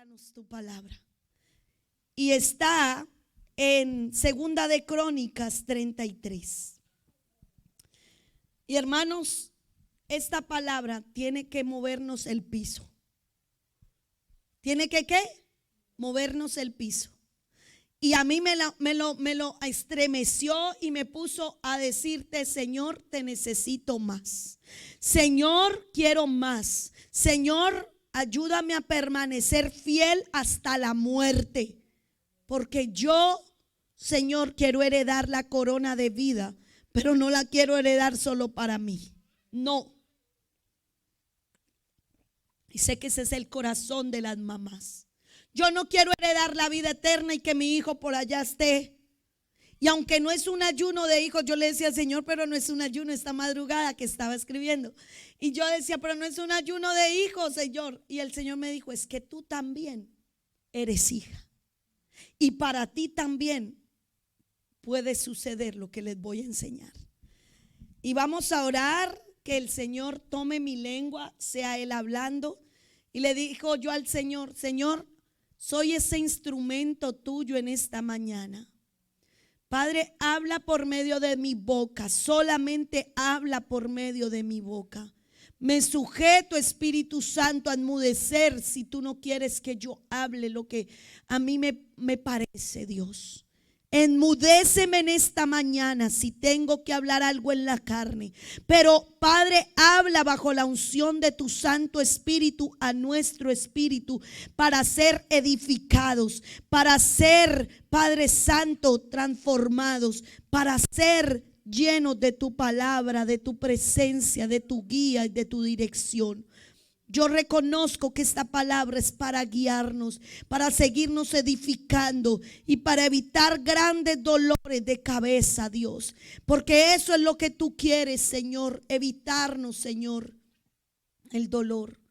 Révélanos tu palabra. Y está en Segunda de Crónicas 33. Y hermanos, esta palabra tiene que movernos el piso. ¿Tiene que qué? Movernos el piso. Y a mí me lo estremeció y me puso a decirte: Señor, te necesito más. Señor, quiero más. Señor, ayúdame a permanecer fiel hasta la muerte. Porque yo, Señor, quiero heredar la corona de vida, pero no la quiero heredar solo para mí. No. Y sé que ese es el corazón de las mamás. Yo no quiero heredar la vida eterna y que mi hijo por allá esté. Y aunque no es un ayuno de hijos, yo le decía: Señor, pero no es un ayuno esta madrugada que estaba escribiendo. Y yo decía: pero no es un ayuno de hijos, Señor. Y el Señor me dijo: es que tú también eres hija. Y para ti también puede suceder lo que les voy a enseñar. Y vamos a orar que el Señor tome mi lengua, sea Él hablando. Y le dijo yo al Señor: Señor, soy ese instrumento tuyo en esta mañana. Padre, habla por medio de mi boca, solamente habla por medio de mi boca. Me sujeto, Espíritu Santo, a enmudecer si tú no quieres que yo hable lo que a mí me parece, Dios. Enmudéceme en esta mañana si tengo que hablar algo en la carne. Pero Padre, habla bajo la unción de tu Santo Espíritu a nuestro espíritu para ser edificados, para ser, Padre Santo, transformados, para ser llenos de tu palabra, de tu presencia, de tu guía y de tu dirección. Yo reconozco que esta palabra es para guiarnos, para seguirnos edificando y para evitar grandes dolores de cabeza, Dios. Porque eso es lo que tú quieres, Señor, evitarnos, Señor, el dolor.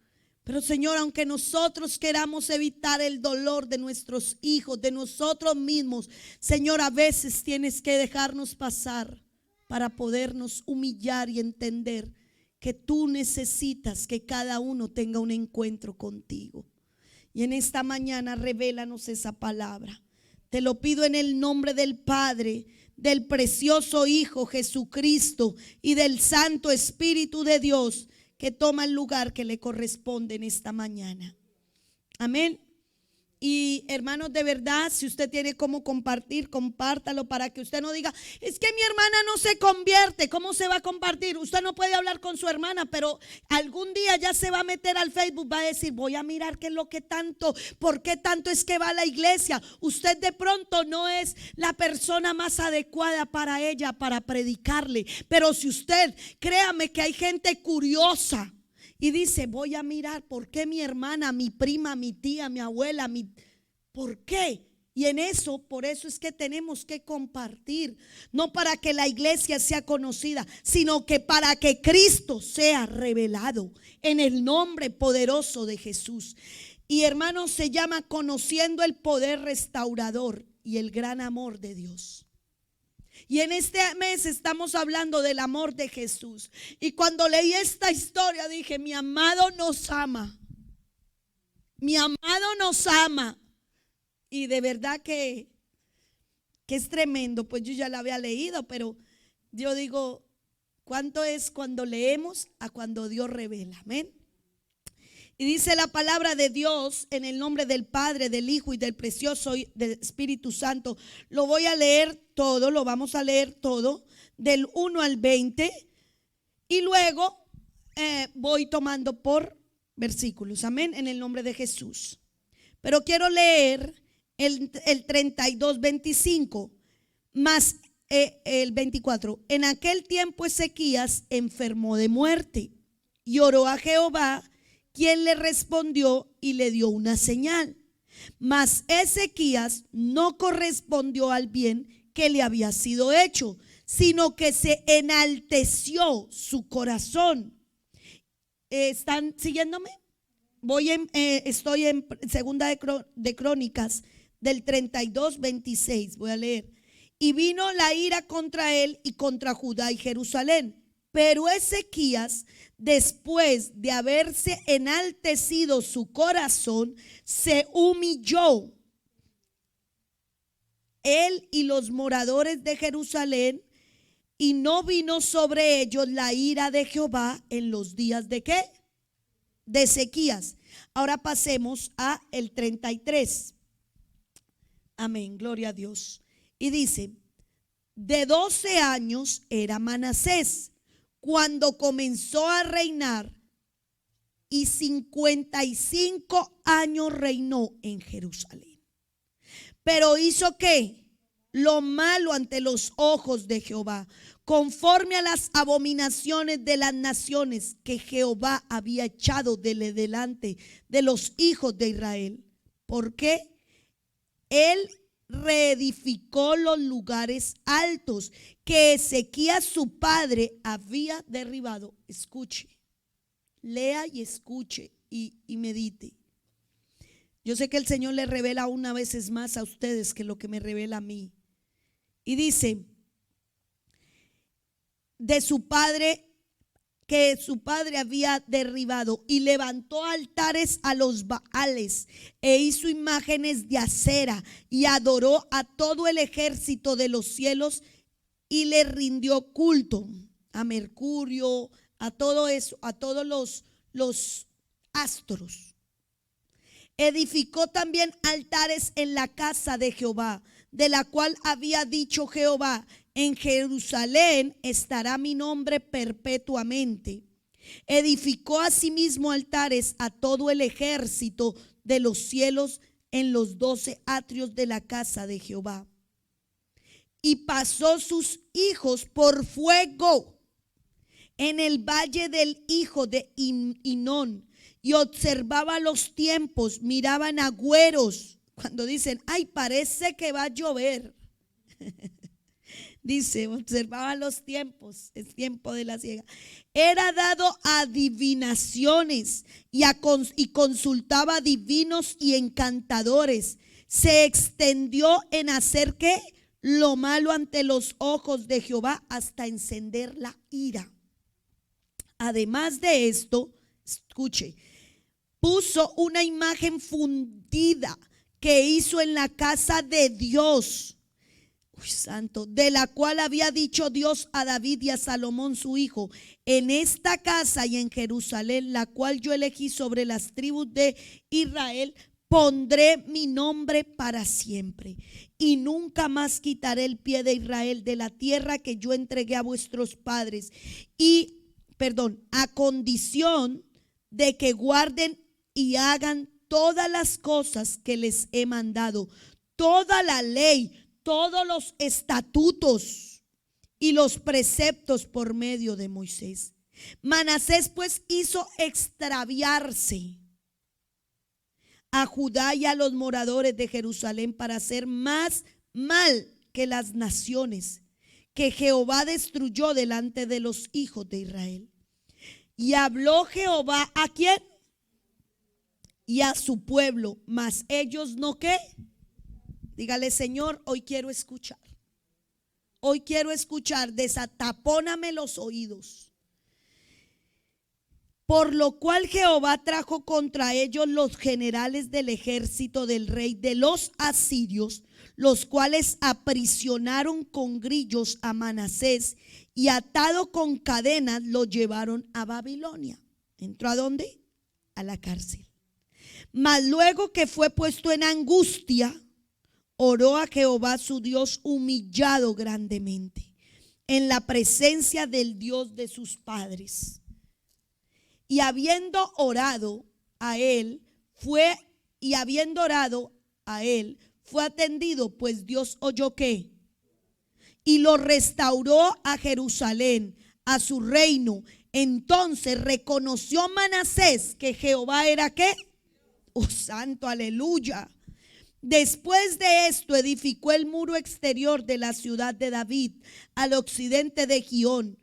Pero Señor, aunque nosotros queramos evitar el dolor de nuestros hijos, de nosotros mismos, Señor, a veces tienes que dejarnos pasar para podernos humillar y entender que tú necesitas que cada uno tenga un encuentro contigo. Y en esta mañana revélanos esa palabra. Te lo pido en el nombre del Padre, del precioso Hijo Jesucristo y del Santo Espíritu de Dios, que toma el lugar que le corresponde en esta mañana. Amén. Y hermanos, de verdad, si usted tiene cómo compartir, compártalo para que usted no diga: es que mi hermana no se convierte. ¿Cómo se va a compartir? Usted no puede hablar con su hermana, pero algún día ya se va a meter al Facebook, va a decir: voy a mirar qué es lo que tanto, por qué tanto es que va a la iglesia. Usted de pronto no es la persona más adecuada para ella, para predicarle. Pero si usted, créame que hay gente curiosa y dice: voy a mirar por qué mi hermana, mi prima, mi tía, mi abuela, ¿por qué? Y en eso, por eso es que tenemos que compartir, no para que la iglesia sea conocida, sino que para que Cristo sea revelado en el nombre poderoso de Jesús. Y hermanos, se llama conociendo el poder restaurador y el gran amor de Dios. Y en este mes estamos hablando del amor de Jesús. Y cuando leí esta historia dije: mi amado nos ama. Mi amado nos ama. Y de verdad que es tremendo. Pues yo ya la había leído, pero yo digo: ¿cuánto es cuando leemos a cuando Dios revela? Amén. Y dice la palabra de Dios en el nombre del Padre, del Hijo y del precioso del Espíritu Santo. Lo voy a leer todo, lo vamos a leer todo, del 1 al 20. Y luego voy tomando por versículos, amén, en el nombre de Jesús. Pero quiero leer el 32, 25, más el 24. En aquel tiempo Ezequías enfermó de muerte y oró a Jehová, quien le respondió y le dio una señal. Mas Ezequías no correspondió al bien que le había sido hecho, sino que se enalteció su corazón. ¿Están siguiéndome? Estoy en Segunda de Crónicas del 32, 26. Voy a leer. Y vino la ira contra él y contra Judá y Jerusalén, Pero Ezequías, después de haberse enaltecido su corazón, se humilló, él y los moradores de Jerusalén, y no vino sobre ellos la ira de Jehová en los días ¿de qué? De Ezequías. Ahora pasemos a el 33. Amén, gloria a Dios. Y dice: de 12 años era Manasés cuando comenzó a reinar, y 55 años reinó en Jerusalén. Pero hizo ¿qué? Lo malo ante los ojos de Jehová, conforme a las abominaciones de las naciones que Jehová había echado delante de los hijos de Israel. Porque él reedificó los lugares altos que Ezequías su padre había derribado. Escuche, lea y escuche y medite. Yo sé que el Señor le revela una vez más a ustedes que lo que me revela a mí. Y dice de su padre, que su padre había derribado, y levantó altares a los Baales e hizo imágenes de acera y adoró a todo el ejército de los cielos y le rindió culto a Mercurio, a todo eso, a todos los astros. Edificó también altares en la casa de Jehová, de la cual había dicho Jehová: en Jerusalén estará mi nombre perpetuamente. Edificó asimismo altares a todo el ejército de los cielos en los 12 atrios de la casa de Jehová. Y pasó sus hijos por fuego en el valle del hijo de Hinón, y observaba los tiempos, miraban agüeros. Cuando dicen: ay, parece que va a llover. Dice, observaba los tiempos, es tiempo de la siega. Era dado a adivinaciones y consultaba divinos y encantadores. Se extendió en hacer ¿qué? Lo malo ante los ojos de Jehová, hasta encender la ira. Además de esto, escuche, puso una imagen fundida que hizo en la casa de Dios, santo, de la cual había dicho Dios a David y a Salomón su hijo: en esta casa y en Jerusalén, la cual yo elegí sobre las tribus de Israel, pondré mi nombre para siempre, y nunca más quitaré el pie de Israel de la tierra que yo entregué a vuestros padres, a condición de que guarden y hagan todas las cosas que les he mandado, toda la ley, todos los estatutos y los preceptos por medio de Moisés. Manasés pues hizo extraviarse a Judá y a los moradores de Jerusalén para hacer más mal que las naciones que Jehová destruyó delante de los hijos de Israel. Y habló Jehová ¿a quién? Y a su pueblo, mas ellos no ¿qué? Dígale: Señor, hoy quiero escuchar. Hoy quiero escuchar, desatapóname los oídos. Por lo cual Jehová trajo contra ellos los generales del ejército del rey de los asirios, los cuales aprisionaron con grillos a Manasés, y atado con cadenas lo llevaron a Babilonia. ¿Entró a dónde? A la cárcel. Mas luego que fue puesto en angustia, oró a Jehová su Dios humillado grandemente en la presencia del Dios de sus padres. Y habiendo orado a él, fue atendido, pues Dios oyó ¿qué? Y lo restauró a Jerusalén, a su reino. Entonces reconoció Manasés que Jehová era ¿qué? Oh, santo, aleluya. Después de esto edificó el muro exterior de la ciudad de David al occidente de Gihón,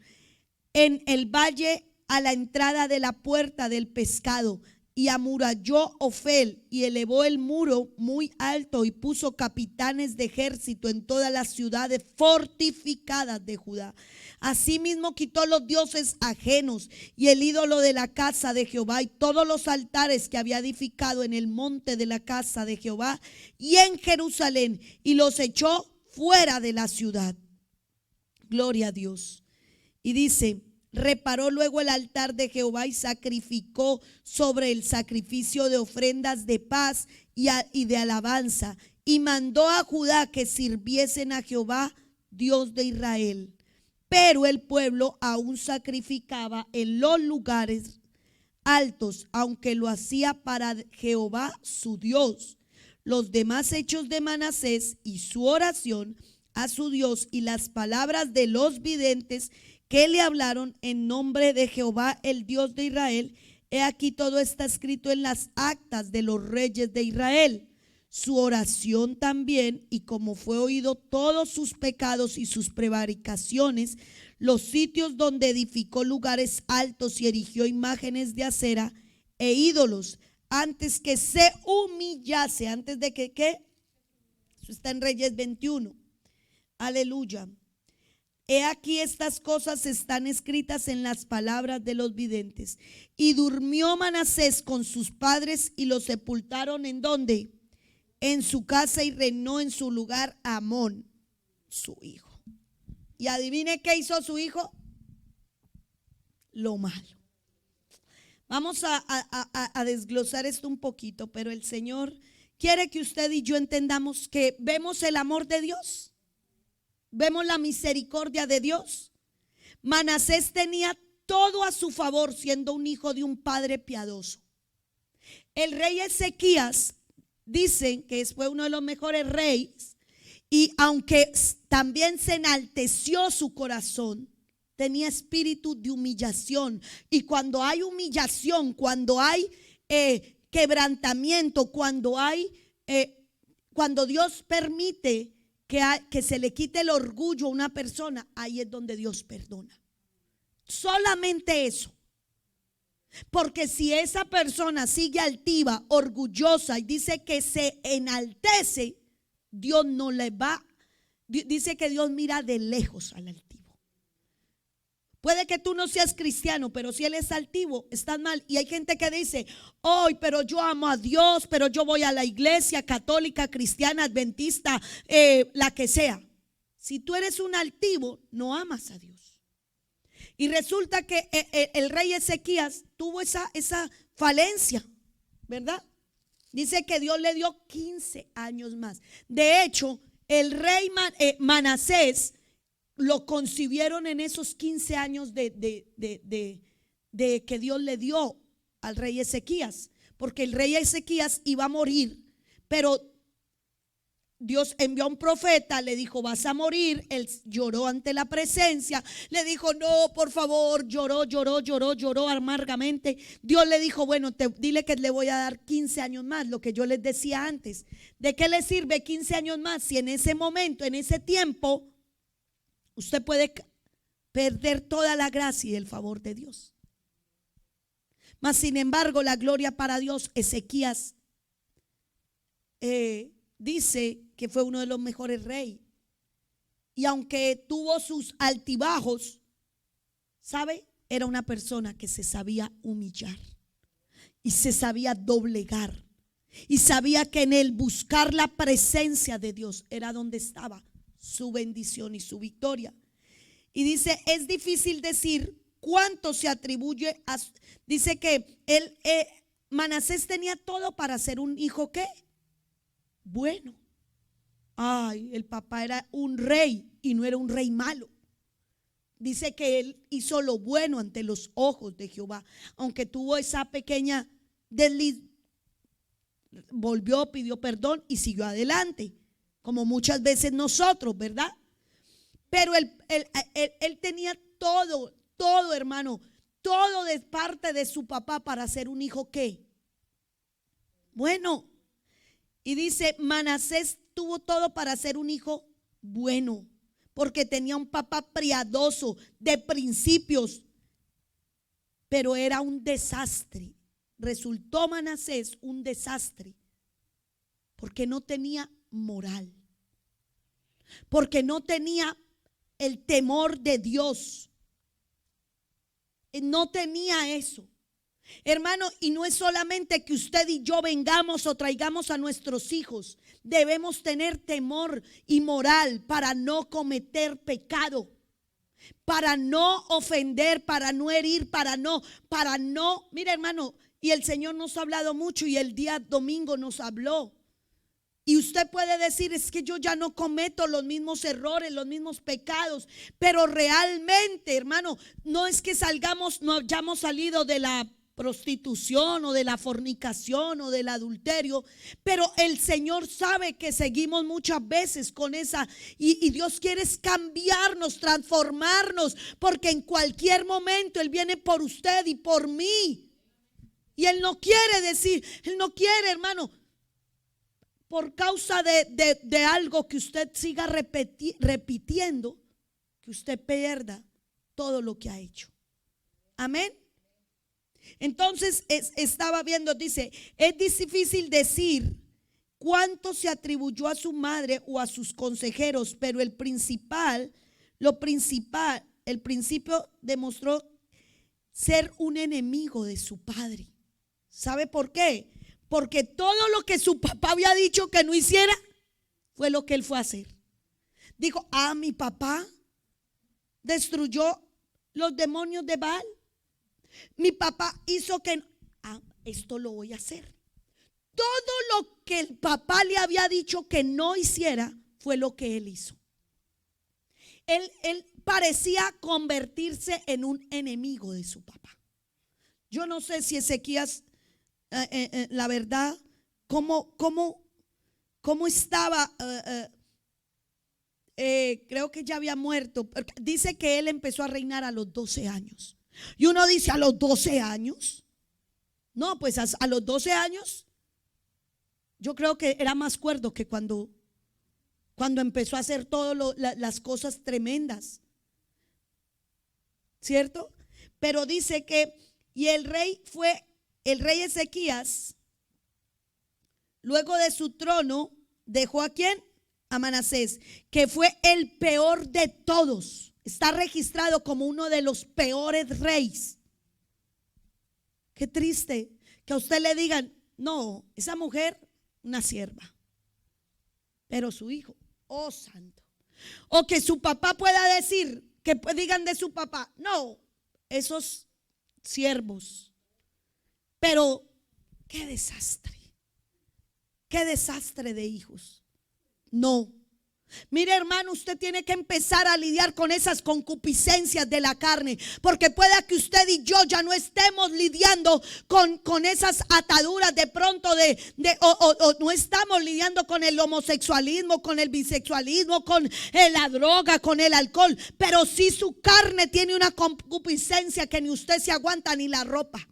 en el valle a la entrada de la puerta del pescado, y amuralló Ofel y elevó el muro muy alto y puso capitanes de ejército en todas las ciudades fortificadas de Judá. Asimismo quitó los dioses ajenos y el ídolo de la casa de Jehová y todos los altares que había edificado en el monte de la casa de Jehová y en Jerusalén, y los echó fuera de la ciudad. Gloria a Dios. Y dice: reparó luego el altar de Jehová y sacrificó sobre el sacrificio de ofrendas de paz y de alabanza, y mandó a Judá que sirviesen a Jehová, Dios de Israel. Pero el pueblo aún sacrificaba en los lugares altos, aunque lo hacía para Jehová su Dios. Los demás hechos de Manasés y su oración a su Dios y las palabras de los videntes que le hablaron en nombre de Jehová, el Dios de Israel, he aquí todo está escrito en las actas de los reyes de Israel. Su oración también, y como fue oído todos sus pecados y sus prevaricaciones, los sitios donde edificó lugares altos y erigió imágenes de acera e ídolos, antes que se humillase, antes de que, ¿qué? Eso está en Reyes 21. Aleluya. He aquí estas cosas están escritas en las palabras de los videntes. Y durmió Manasés con sus padres y lo sepultaron ¿en dónde? En su casa, y reinó en su lugar Amón, su hijo. Y adivine qué hizo su hijo. Lo malo. Vamos a desglosar esto un poquito, pero el Señor quiere que usted y yo entendamos que vemos el amor de Dios. Vemos la misericordia de Dios. Manasés tenía todo a su favor siendo un hijo de un padre piadoso. El rey Ezequías, dicen que fue uno de los mejores reyes, y aunque también se enalteció su corazón, tenía espíritu de humillación. Y cuando hay humillación, cuando hay quebrantamiento, cuando Dios permite que se le quite el orgullo a una persona, ahí es donde Dios perdona. Solamente eso. Porque si esa persona sigue altiva, orgullosa y dice que se enaltece, Dios no le va. Dice que Dios mira de lejos al altivo. Puede que tú no seas cristiano, pero si él es altivo, estás mal. Y hay gente que dice: hoy, pero yo amo a Dios, pero yo voy a la iglesia católica, cristiana, adventista, la que sea. Si tú eres un altivo, no amas a Dios. Y resulta que el rey Ezequías tuvo esa falencia, ¿verdad? Dice que Dios le dio 15 años más. De hecho, el rey Manasés lo concibieron en esos 15 años de que Dios le dio al rey Ezequías. Porque el rey Ezequías iba a morir, pero Dios envió a un profeta, le dijo: vas a morir. Él lloró ante la presencia, le dijo: no, por favor. Lloró amargamente. Dios le dijo: bueno, dile que le voy a dar 15 años más. Lo que yo les decía antes, ¿de qué le sirve 15 años más si en ese momento, en ese tiempo, usted puede perder toda la gracia y el favor de Dios? Mas sin embargo, la gloria para Dios. Ezequías dice que fue uno de los mejores reyes. Y aunque tuvo sus altibajos, ¿sabe? Era una persona que se sabía humillar y se sabía doblegar. Y sabía que en el buscar la presencia de Dios era donde estaba su bendición y su victoria. Y dice: es difícil decir cuánto se atribuye a. Dice que Manasés tenía todo para ser un hijo ¿qué? Bueno. Ay, el papá era un rey y no era un rey malo. Dice que él hizo lo bueno ante los ojos de Jehová. Aunque tuvo esa pequeña desliz, volvió, pidió perdón y siguió adelante. Como muchas veces nosotros, ¿verdad? Pero él tenía todo, hermano. Todo de parte de su papá para ser un hijo ¿qué? Bueno. Y dice: Manasés tuvo todo para ser un hijo bueno, porque tenía un papá piadoso, de principios, pero era un desastre resultó Manasés un desastre porque no tenía moral, porque no tenía el temor de Dios, no tenía eso. Hermano, y no es solamente que usted y yo vengamos o traigamos a nuestros hijos. Debemos tener temor y moral para no cometer pecado, para no ofender, para no herir, para no. Mira, hermano, y el Señor nos ha hablado mucho y el día domingo nos habló. Y usted puede decir, es que yo ya no cometo los mismos errores, los mismos pecados. Pero realmente, hermano, no es que no hayamos salido de la prostitución o de la fornicación o del adulterio, pero el Señor sabe que seguimos muchas veces con esa, y Dios quiere cambiarnos, transformarnos, porque en cualquier momento Él viene por usted y por mí. Y Él no quiere decir, Él no quiere, hermano, por causa de algo que usted siga repitiendo, que usted pierda todo lo que ha hecho. Amén. Entonces estaba viendo, dice, es difícil decir cuánto se atribuyó a su madre o a sus consejeros, pero el principio demostró ser un enemigo de su padre. ¿Sabe por qué? Porque todo lo que su papá había dicho que no hiciera, fue lo que él fue a hacer. Dijo, mi papá destruyó los demonios de Baal. Mi papá hizo que, esto lo voy a hacer. Todo lo que el papá le había dicho que no hiciera, fue lo que él hizo. Él parecía convertirse en un enemigo de su papá. Yo no sé si Ezequías, la verdad, cómo estaba, creo que ya había muerto. Dice que él empezó a reinar a los 12 años. Y uno dice, ¿a los 12 años? No, pues a los 12 años yo creo que era más cuerdo que cuando empezó a hacer todas las cosas tremendas, ¿cierto? Pero dice que, y el rey Ezequías, luego de su trono, dejó ¿a quién? A Manasés, que fue el peor de todos. Está registrado como uno de los peores reyes. Qué triste que a usted le digan, no, esa mujer, una sierva, pero su hijo, oh santo. O que su papá pueda decir, que digan de su papá, no, esos siervos. Pero qué desastre de hijos. No. Mire, hermano, usted tiene que empezar a lidiar con esas concupiscencias de la carne, porque pueda que usted y yo ya no estemos lidiando con esas ataduras de pronto o no estamos lidiando con el homosexualismo, con el bisexualismo, con la droga, con el alcohol, pero sí su carne tiene una concupiscencia que ni usted se aguanta ni la ropa.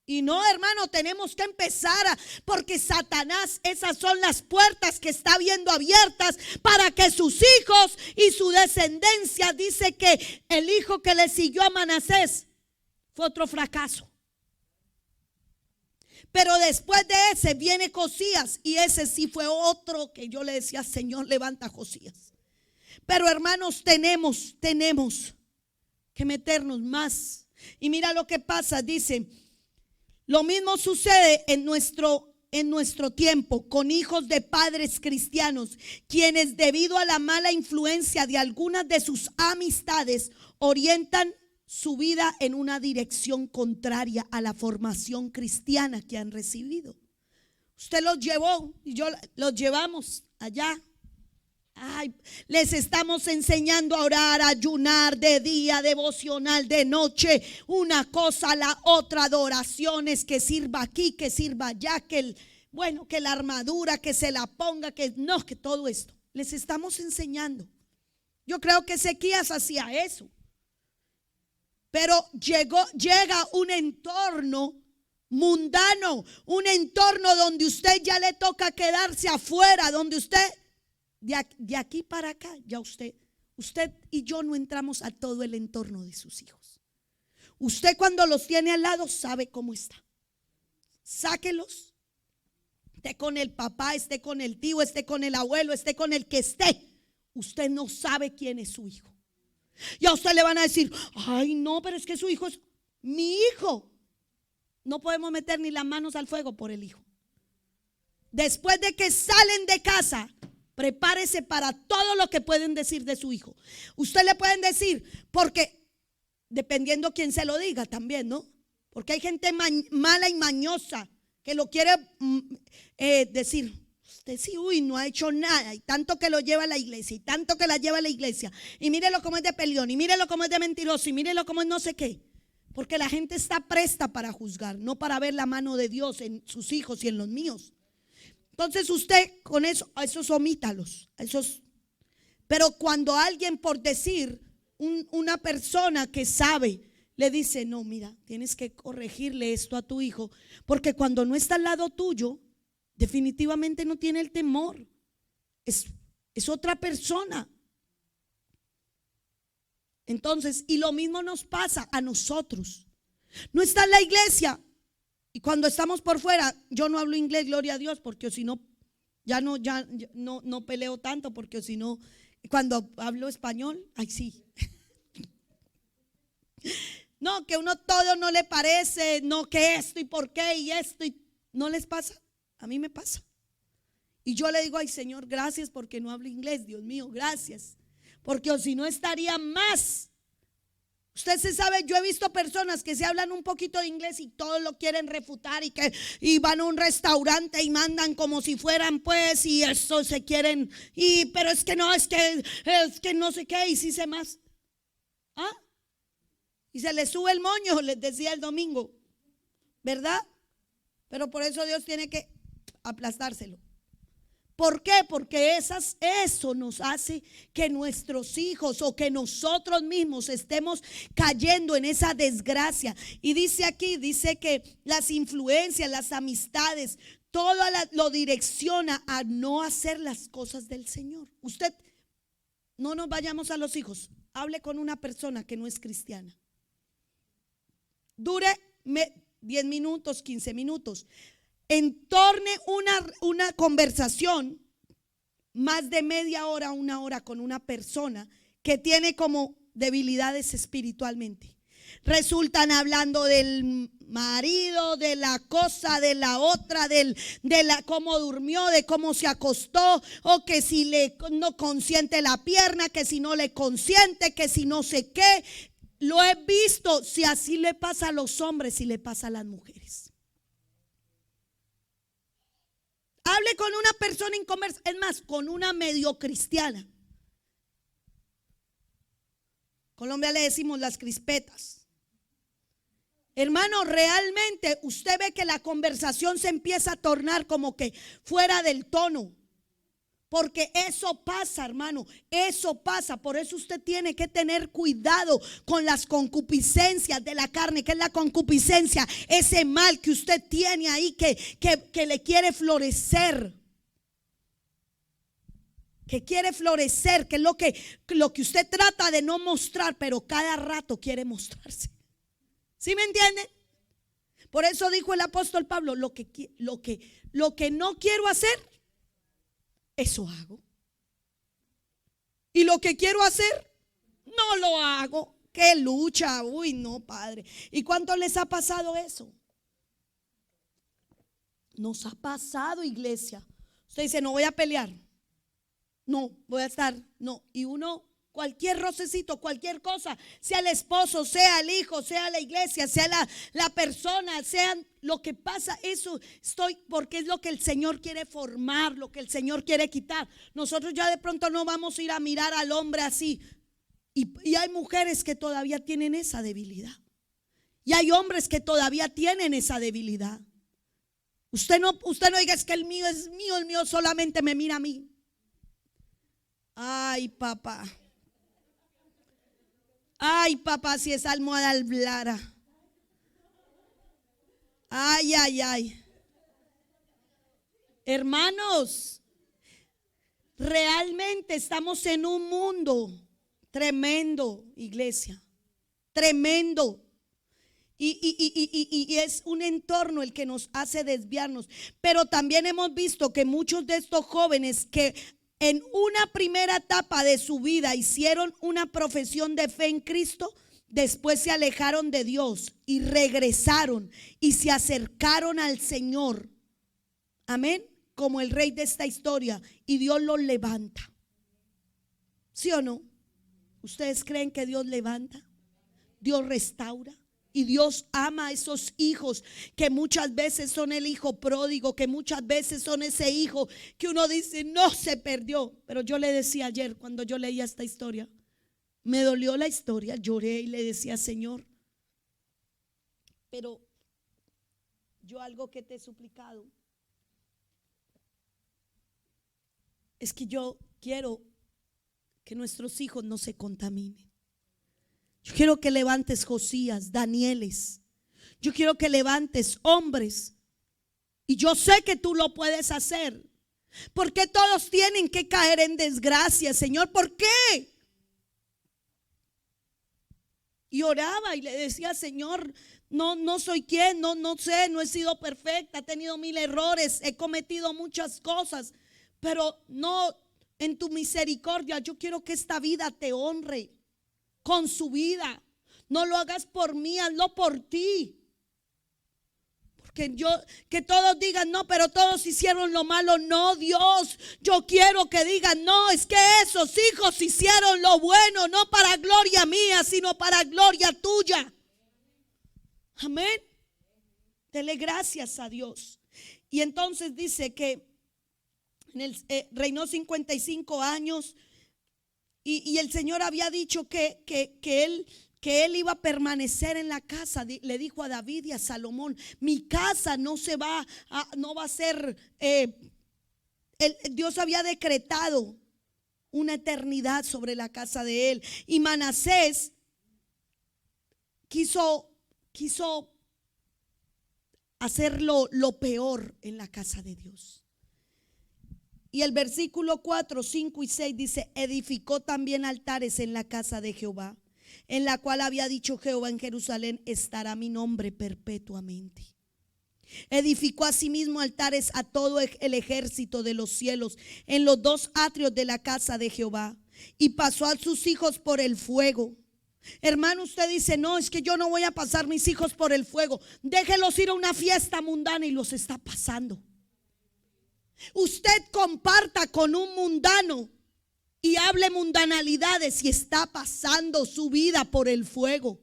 Y no, hermano, tenemos que empezar porque Satanás, esas son las puertas que está viendo abiertas para que sus hijos y su descendencia, dice que el hijo que le siguió a Manasés fue otro fracaso. Pero después de ese viene Josías, y ese sí fue otro que yo le decía, Señor, levanta a Josías. Pero hermanos, tenemos que meternos más. Y mira lo que pasa, dice, lo mismo sucede en nuestro tiempo con hijos de padres cristianos, quienes debido a la mala influencia de algunas de sus amistades orientan su vida en una dirección contraria a la formación cristiana que han recibido. Usted los llevó y yo los llevamos allá. Les estamos enseñando a orar, a ayunar de día, devocional de noche, una cosa a la otra, adoraciones, que sirva aquí, que sirva allá, que la armadura, que se la ponga, que todo esto. Les estamos enseñando. Yo creo que Ezequías hacía eso. Pero llega un entorno mundano, un entorno donde usted ya le toca quedarse afuera, donde usted de aquí para acá, ya usted y yo no entramos a todo el entorno de sus hijos. Usted cuando los tiene al lado sabe cómo está. sáquelos. Esté con el papá, esté con el tío, esté con el abuelo, esté con el que esté. Usted no sabe quién es su hijo. Y a usted le van a decir, ay no, pero es que su hijo es mi hijo. No podemos meter ni las manos al fuego por el hijo. Después de que salen de casa, prepárese para todo lo que pueden decir de su hijo. Usted le pueden decir, porque dependiendo quién se lo diga también, ¿no? Porque hay gente mala y mañosa que lo quiere decir. Usted sí, uy, no ha hecho nada, y tanto que lo lleva a la iglesia, y tanto que la lleva a la iglesia, y mírelo cómo es de peleón, y mírelo cómo es de mentiroso, y mírelo cómo es no sé qué. Porque la gente está presta para juzgar, no para ver la mano de Dios en sus hijos y en los míos. Entonces usted con eso, a esos omítalos, a esos. Pero cuando alguien, por decir, una persona que sabe, le dice, no, mira, tienes que corregirle esto a tu hijo, porque cuando no está al lado tuyo, definitivamente no tiene el temor. Es otra persona. Entonces, y lo mismo nos pasa a nosotros. No está en la iglesia. Y cuando estamos por fuera, yo no hablo inglés, gloria a Dios, porque si no, ya no peleo tanto, porque si no, cuando hablo español, ay sí. No, que uno todo no le parece, no, que esto y por qué y esto, y no les pasa. A mí me pasa. Y yo le digo, ay Señor, gracias porque no hablo inglés, Dios mío, gracias. Porque si no estaría más. Usted se sabe, yo he visto personas que se hablan un poquito de inglés y todos lo quieren refutar y van a un restaurante y mandan como si fueran pues y eso se quieren, pero es que no, es que no sé qué y sí sé más. ¿Ah? Y se les sube el moño, les decía el domingo, ¿verdad? Pero por eso Dios tiene que aplastárselo. ¿Por qué? Porque eso nos hace que nuestros hijos o que nosotros mismos estemos cayendo en esa desgracia. Y dice aquí, dice que las influencias, las amistades, todo lo direcciona a no hacer las cosas del Señor. Usted, no nos vayamos a los hijos, hable con una persona que no es cristiana. Dure 10 minutos, 15 minutos. Entorne una conversación más de media hora, una hora con una persona que tiene como debilidades espiritualmente. Resultan hablando del marido, de la cosa, de la otra, de cómo durmió, de cómo se acostó, o que si no consiente la pierna, que si no le consiente, que si no sé qué. Lo he visto, si así le pasa a los hombres y le pasa a las mujeres. Hable con una persona inconversa, es más, con una medio cristiana. Colombia le decimos las crispetas. Hermano, realmente usted ve que la conversación se empieza a tornar como que fuera del tono. Porque eso pasa, hermano, eso pasa. Por eso usted tiene que tener cuidado con las concupiscencias de la carne. ¿Qué es la concupiscencia? Ese mal que usted tiene ahí que le quiere florecer. Que quiere florecer, que es lo que usted trata de no mostrar, pero cada rato quiere mostrarse. ¿Sí me entiende? Por eso dijo el apóstol Pablo, lo que no quiero hacer, eso hago. Y lo que quiero hacer, no lo hago. Qué lucha, uy no, Padre. ¿Y cuánto les ha pasado eso? Nos ha pasado, iglesia. Usted dice, no voy a pelear. No, voy a estar, no. Y uno, cualquier rocecito, cualquier cosa, sea el esposo, sea el hijo, sea la iglesia, sea la persona, sea lo que pasa, eso porque es lo que el Señor quiere formar, lo que el Señor quiere quitar. Nosotros ya de pronto no vamos a ir a mirar al hombre así. Y hay mujeres que todavía tienen esa debilidad. Y hay hombres que todavía tienen esa debilidad. Usted no diga es que el mío es mío, el mío solamente me mira a mí. Ay, papá. Ay, papá, si esa almohada hablara. Ay, ay, ay. Hermanos, realmente estamos en un mundo tremendo, iglesia. Tremendo. Y es un entorno el que nos hace desviarnos. Pero también hemos visto que muchos de estos jóvenes que en una primera etapa de su vida hicieron una profesión de fe en Cristo, después se alejaron de Dios y regresaron y se acercaron al Señor. Amén. Como el rey de esta historia, y Dios los levanta. ¿Sí o no? ¿Ustedes creen que Dios levanta? Dios restaura. Y Dios ama a esos hijos que muchas veces son el hijo pródigo, que muchas veces son ese hijo que uno dice no, se perdió. Pero yo le decía ayer cuando yo leía esta historia, me dolió la historia, lloré y le decía: Señor, pero yo algo que te he suplicado es que yo quiero que nuestros hijos no se contaminen. Yo quiero que levantes Josías, Danieles. Yo quiero que levantes hombres. Y yo sé que tú lo puedes hacer. ¿Por qué todos tienen que caer en desgracia, Señor? ¿Por qué? Y oraba y le decía: Señor, no soy quien, no sé, no he sido perfecta, he tenido 1000 errores, he cometido muchas cosas, pero no, en tu misericordia, yo quiero que esta vida te honre con su vida. No lo hagas por mí, hazlo por ti. Porque que todos digan: no, pero todos hicieron lo malo. No, Dios, yo quiero que digan: no, es que esos hijos hicieron lo bueno, no para gloria mía, sino para gloria tuya. Amén. Dele gracias a Dios. Y entonces dice que reinó 55 años. Y el Señor había dicho que él iba a permanecer en la casa. Le dijo a David y a Salomón: mi casa no va a ser, Dios había decretado una eternidad sobre la casa de él. Y Manasés quiso hacer lo peor en la casa de Dios. Y el versículo 4, 5 y 6 dice: edificó también altares en la casa de Jehová, en la cual había dicho Jehová: en Jerusalén estará mi nombre perpetuamente. Edificó asimismo altares a todo el ejército de los cielos en los 2 atrios de la casa de Jehová, y pasó a sus hijos por el fuego. Hermano, usted dice: no, es que yo no voy a pasar mis hijos por el fuego. Déjelos ir a una fiesta mundana, y los está pasando. Usted comparta con un mundano y hable mundanalidades y está pasando su vida por el fuego.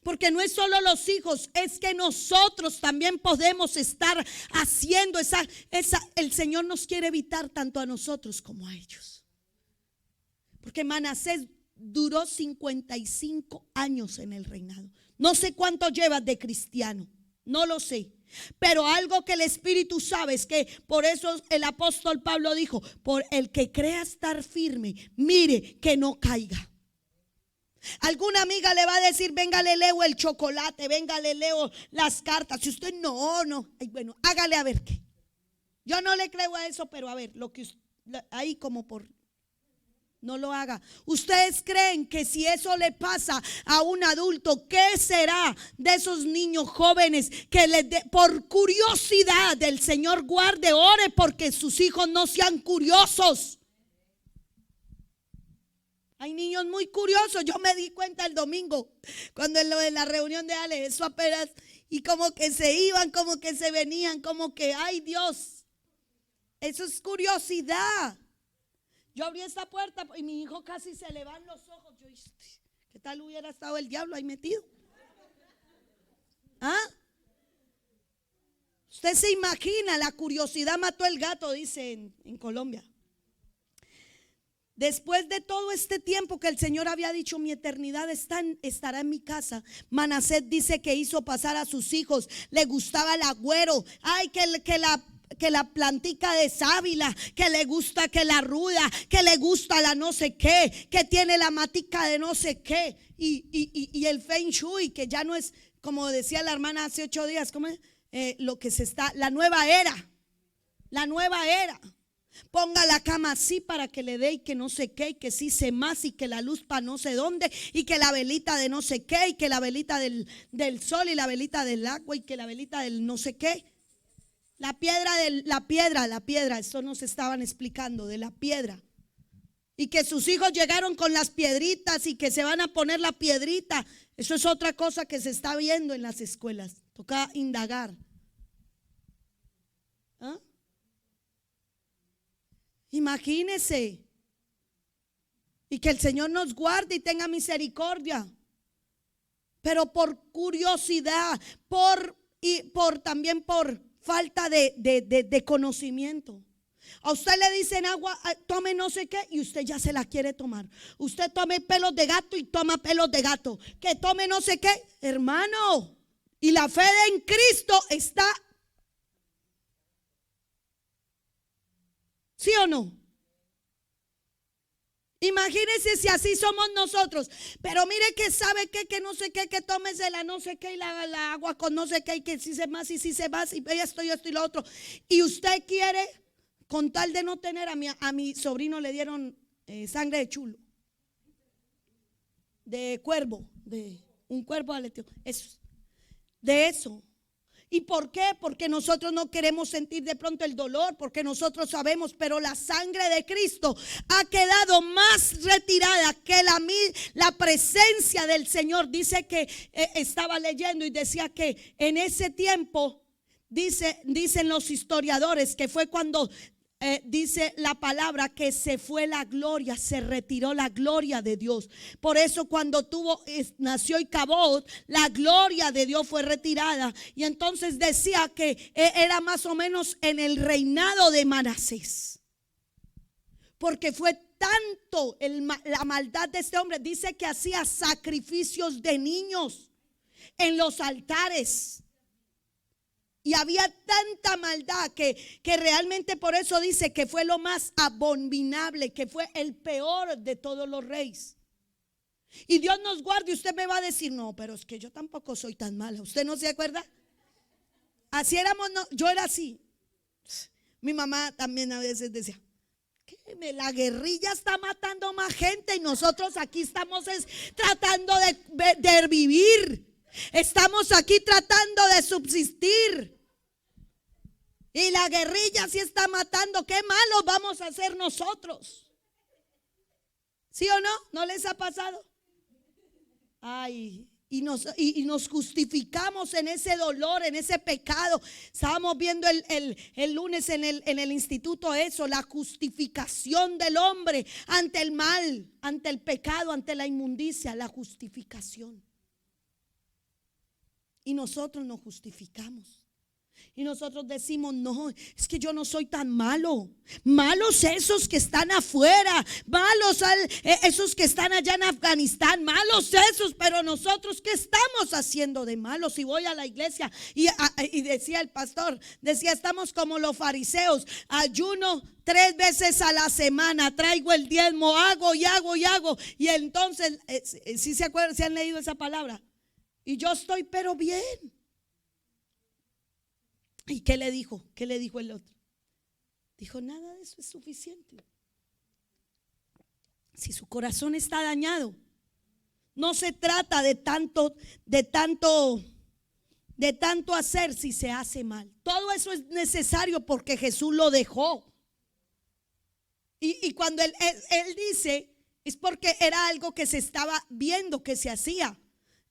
Porque no es solo los hijos, es que nosotros también podemos estar haciendo el Señor nos quiere evitar tanto a nosotros como a ellos. Porque Manasés duró 55 años en el reinado. No sé cuánto llevas de cristiano, no lo sé. Pero algo que el Espíritu sabe es que por eso el apóstol Pablo dijo: por el que crea estar firme, mire que no caiga. Alguna amiga le va a decir: venga, le leo el chocolate, venga, le leo las cartas. Si usted no, ay, bueno, hágale a ver qué. Yo no le creo a eso, pero a ver, lo que ahí como por... No lo haga. ¿Ustedes creen que si eso le pasa a un adulto, qué será de esos niños jóvenes que por curiosidad del Señor guarde, ore porque sus hijos no sean curiosos? Hay niños muy curiosos. Yo me di cuenta el domingo cuando en lo de la reunión de Ale, eso apenas, y como que se iban, como que se venían, como que ay Dios, eso es curiosidad. Yo abrí esta puerta y mi hijo casi se le van los ojos. Yo dije: ¿qué tal hubiera estado el diablo ahí metido? ¿Ah? Usted se imagina, la curiosidad mató el gato, dice en Colombia. Después de todo este tiempo que el Señor había dicho: mi eternidad estará en mi casa, Manasés dice que hizo pasar a sus hijos. Le gustaba el agüero. Ay, que la plantica de sábila, que le gusta que la ruda, que le gusta la no sé qué, que tiene la matica de no sé qué, y el feng shui, que ya no es, como decía la hermana hace 8 días, ¿cómo es? Lo que la nueva era. Ponga la cama así para que le dé y que no sé qué, y que sí sé más, y que la luz para no sé dónde, y que la velita de no sé qué, y que la velita del sol, y la velita del agua, y que la velita del no sé qué. La piedra, esto nos estaban explicando de la piedra. Y que sus hijos llegaron con las piedritas y que se van a poner la piedrita. Eso es otra cosa que se está viendo en las escuelas. Toca indagar. ¿Ah? Imagínese. Y que el Señor nos guarde y tenga misericordia. Pero por curiosidad, también por falta de conocimiento. A usted le dicen agua, tome no sé qué, y usted ya se la quiere tomar. Usted tome pelos de gato y toma pelos de gato. Que tome no sé qué, hermano. Y la fe en Cristo está. ¿Sí o no? Imagínense si así somos nosotros. Pero mire que sabe que no sé qué, que tómese la no sé qué y la agua con no sé qué, y que si se más y si se más y esto y lo otro. Y usted quiere, con tal de no tener, a mi sobrino le dieron sangre de chulo, de cuervo, de un cuervo aleteo. De eso. ¿Y por qué? Porque nosotros no queremos sentir de pronto el dolor, porque nosotros sabemos, pero la sangre de Cristo ha quedado más retirada que la presencia del Señor. Dice que estaba leyendo y decía que en ese tiempo, dicen los historiadores, que fue cuando dice la palabra que se fue la gloria, se retiró la gloria de Dios. Por eso cuando nació Icabod, la gloria de Dios fue retirada. Y entonces decía que era más o menos en el reinado de Manasés, porque fue tanto la maldad de este hombre. Dice que hacía sacrificios de niños en los altares. Y había tanta maldad que realmente por eso dice que fue lo más abominable, que fue el peor de todos los reyes. Y Dios nos guarde. Usted me va a decir, no, pero es que yo tampoco soy tan mala. ¿Usted no se acuerda? Así éramos, no, yo era así. Mi mamá también a veces decía, la guerrilla está matando más gente y nosotros aquí estamos tratando de vivir. Estamos aquí tratando de subsistir. Y la guerrilla sí está matando. ¿Qué malos vamos a hacer nosotros? ¿Sí o no? ¿No les ha pasado? Ay, y nos justificamos en ese dolor, en ese pecado. Estábamos viendo el lunes en el instituto eso, la justificación del hombre ante el mal, ante el pecado, ante la inmundicia, la justificación. Y nosotros nos justificamos. Y nosotros decimos, no, es que yo no soy tan malo. Malos esos que están afuera, malos esos que están allá en Afganistán, malos esos, pero nosotros ¿qué estamos haciendo de malos? Si voy a la iglesia y decía el pastor, decía, estamos como los fariseos, ayuno 3 veces a la semana, traigo el diezmo, hago. Y entonces, si se acuerdan, si han leído esa palabra, y yo estoy pero bien. ¿Y qué le dijo? ¿Qué le dijo el otro? Dijo, nada de eso es suficiente. Si su corazón está dañado, no se trata de tanto hacer si se hace mal. Todo eso es necesario porque Jesús lo dejó. Y cuando él dice, es porque era algo que se estaba viendo que se hacía.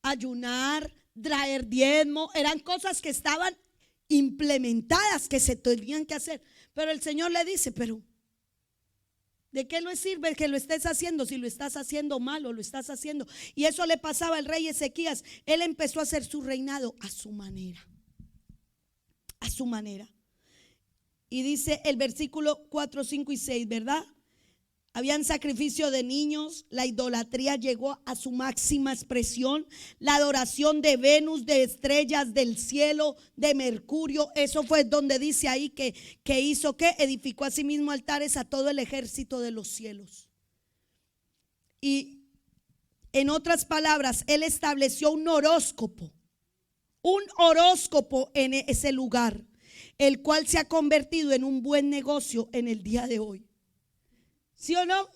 Ayunar, traer diezmo, eran cosas que estaban implementadas, que se tenían que hacer. Pero el Señor le dice, pero ¿de qué le sirve que lo estés haciendo si lo estás haciendo mal o lo estás haciendo? Y eso le pasaba al rey Ezequías. Él empezó a hacer su reinado a su manera. A su manera. Y dice el versículo 4, 5 y 6, ¿verdad? Habían sacrificio de niños, la idolatría llegó a su máxima expresión, la adoración de Venus, de estrellas del cielo, de Mercurio. Eso fue donde dice ahí que hizo que edificó a sí mismo altares a todo el ejército de los cielos. Y en otras palabras, él estableció un horóscopo en ese lugar. el cual se ha convertido en un buen negocio en el día de hoy. ¿Sí o no?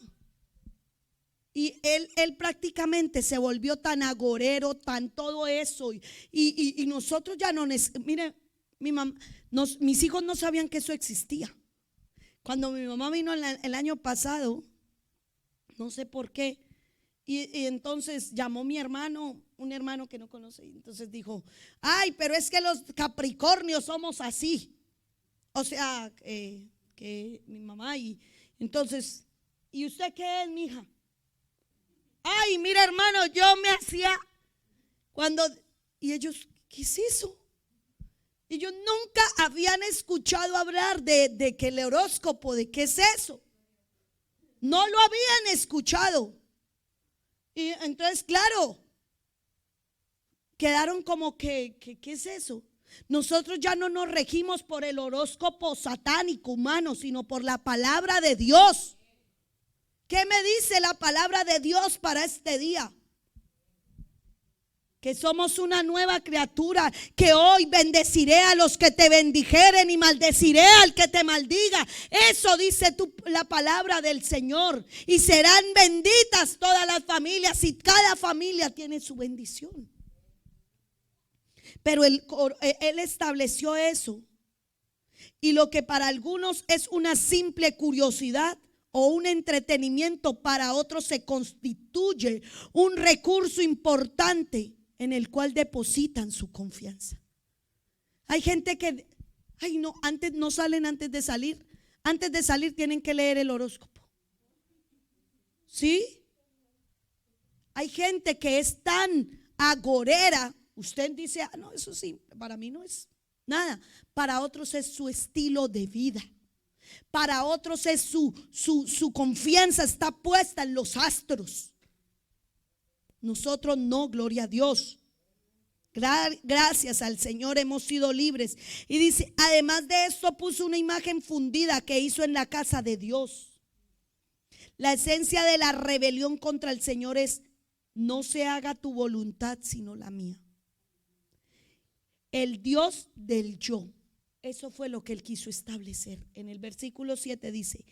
Y él prácticamente se volvió tan agorero, tan todo eso. Y nosotros ya no, mire, mis hijos no sabían que eso existía. Cuando mi mamá vino el año pasado, no sé por qué, y entonces llamó mi hermano, un hermano que no conoce, y entonces dijo: ay, pero es que los Capricornios somos así. O sea, que mi mamá, y entonces, ¿y usted qué es, mija? Ay, mira, hermano, yo me hacía cuando, y ellos, ¿qué es eso? Ellos nunca habían escuchado hablar de que el horóscopo, de qué es eso. No lo habían escuchado. Y entonces, claro, quedaron como que ¿qué es eso? Nosotros ya no nos regimos por el horóscopo satánico humano, sino por la palabra de Dios. ¿Qué me dice la palabra de Dios para este día? Que somos una nueva criatura, que hoy bendeciré a los que te bendijeren y maldeciré al que te maldiga. Eso dice la palabra del Señor. Y serán benditas todas las familias, y cada familia tiene su bendición. Pero él estableció eso. Y lo que para algunos es una simple curiosidad o un entretenimiento, para otros se constituye un recurso importante en el cual depositan su confianza. Hay gente que, ay no, antes no salen antes de salir. Antes de salir tienen que leer el horóscopo. ¿Sí? Hay gente que es tan agorera. Usted dice: ah, no, eso sí, para mí no es nada. Para otros es su estilo de vida. Para otros es su confianza está puesta en los astros. Nosotros no, gloria a Dios. Gracias al Señor hemos sido libres. Y dice: además de esto puso una imagen fundida que hizo en la casa de Dios. La esencia de la rebelión contra el Señor es: no se haga tu voluntad sino la mía. El Dios del yo. Eso fue lo que él quiso establecer. En el versículo 7 dice: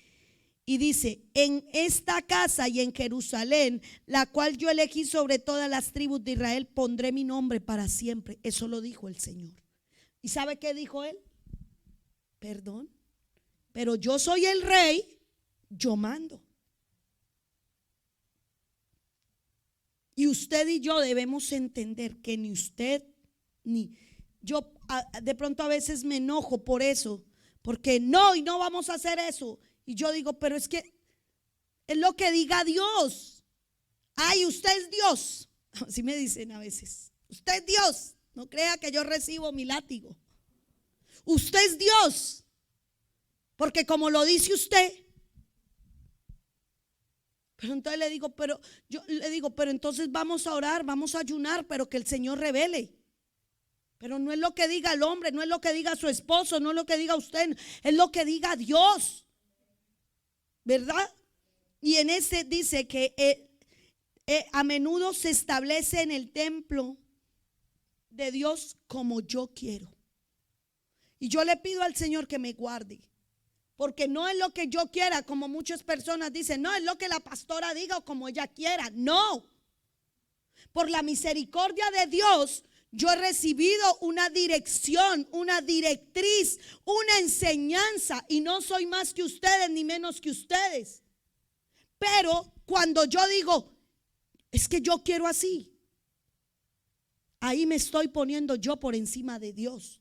y dice: en esta casa y en Jerusalén, la cual yo elegí sobre todas las tribus de Israel, pondré mi nombre para siempre. Eso lo dijo el Señor. ¿Y sabe qué dijo él? Perdón, pero yo soy el rey, yo mando. Y usted y yo debemos entender que ni usted ni yo, de pronto a veces me enojo por eso, porque no, y no vamos a hacer eso. Y yo digo: pero es que es lo que diga Dios. Ay, usted es Dios. Así me dicen a veces: usted es Dios. No crea que yo recibo mi látigo. Usted es Dios, porque como lo dice usted. Pero entonces le digo: pero entonces vamos a orar, vamos a ayunar, pero que el Señor revele. Pero no es lo que diga el hombre, no es lo que diga su esposo, no es lo que diga usted, es lo que diga Dios, ¿verdad? Y en ese dice que a menudo se establece en el templo de Dios como yo quiero. Y yo le pido al Señor que me guarde, porque no es lo que yo quiera, como muchas personas dicen: no, es lo que la pastora diga o como ella quiera. No, por la misericordia de Dios, yo he recibido una dirección, una directriz, una enseñanza, y no soy más que ustedes ni menos que ustedes. Pero cuando yo digo: es que yo quiero así, ahí me estoy poniendo yo por encima de Dios.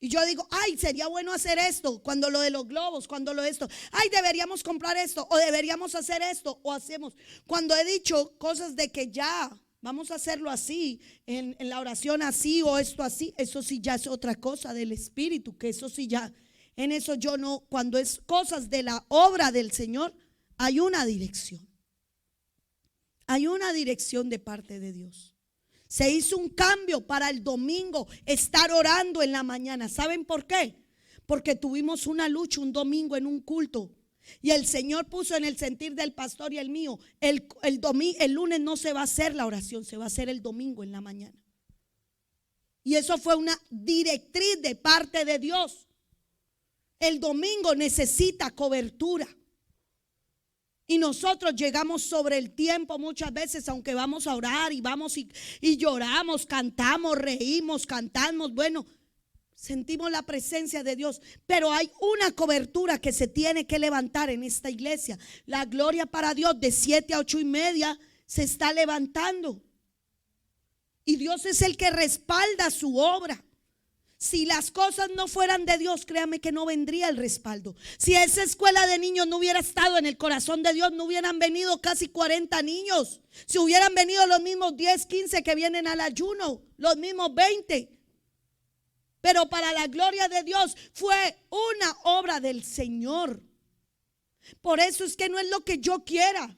Y yo digo: ay, sería bueno hacer esto, cuando lo de los globos, cuando lo de esto, ay, deberíamos comprar esto, o deberíamos hacer esto, o hacemos. Cuando he dicho cosas de que ya vamos a hacerlo así, en la oración así, o esto así, eso sí ya es otra cosa del Espíritu, que eso sí ya, en eso yo no. Cuando es cosas de la obra del Señor, hay una dirección. Hay una dirección de parte de Dios. Se hizo un cambio para el domingo, estar orando en la mañana. ¿Saben por qué? Porque tuvimos una lucha un domingo en un culto. Y el Señor puso en el sentir del pastor y el mío: el lunes no se va a hacer la oración, se va a hacer el domingo en la mañana. Y eso fue una directriz de parte de Dios. El domingo necesita cobertura. Y nosotros llegamos sobre el tiempo muchas veces, aunque vamos a orar y vamos y lloramos, cantamos, reímos, cantamos. Bueno, sentimos la presencia de Dios, pero hay una cobertura que se tiene que levantar en esta iglesia. La gloria para Dios de 7 a 8:30 se está levantando. Y Dios es el que respalda su obra. Si las cosas no fueran de Dios, créame que no vendría el respaldo. Si esa escuela de niños no hubiera estado en el corazón de Dios, no hubieran venido casi 40 niños. Si hubieran venido los mismos 10, 15 que vienen al ayuno, los mismos 20. Pero para la gloria de Dios fue una obra del Señor. Por eso es que no es lo que yo quiera.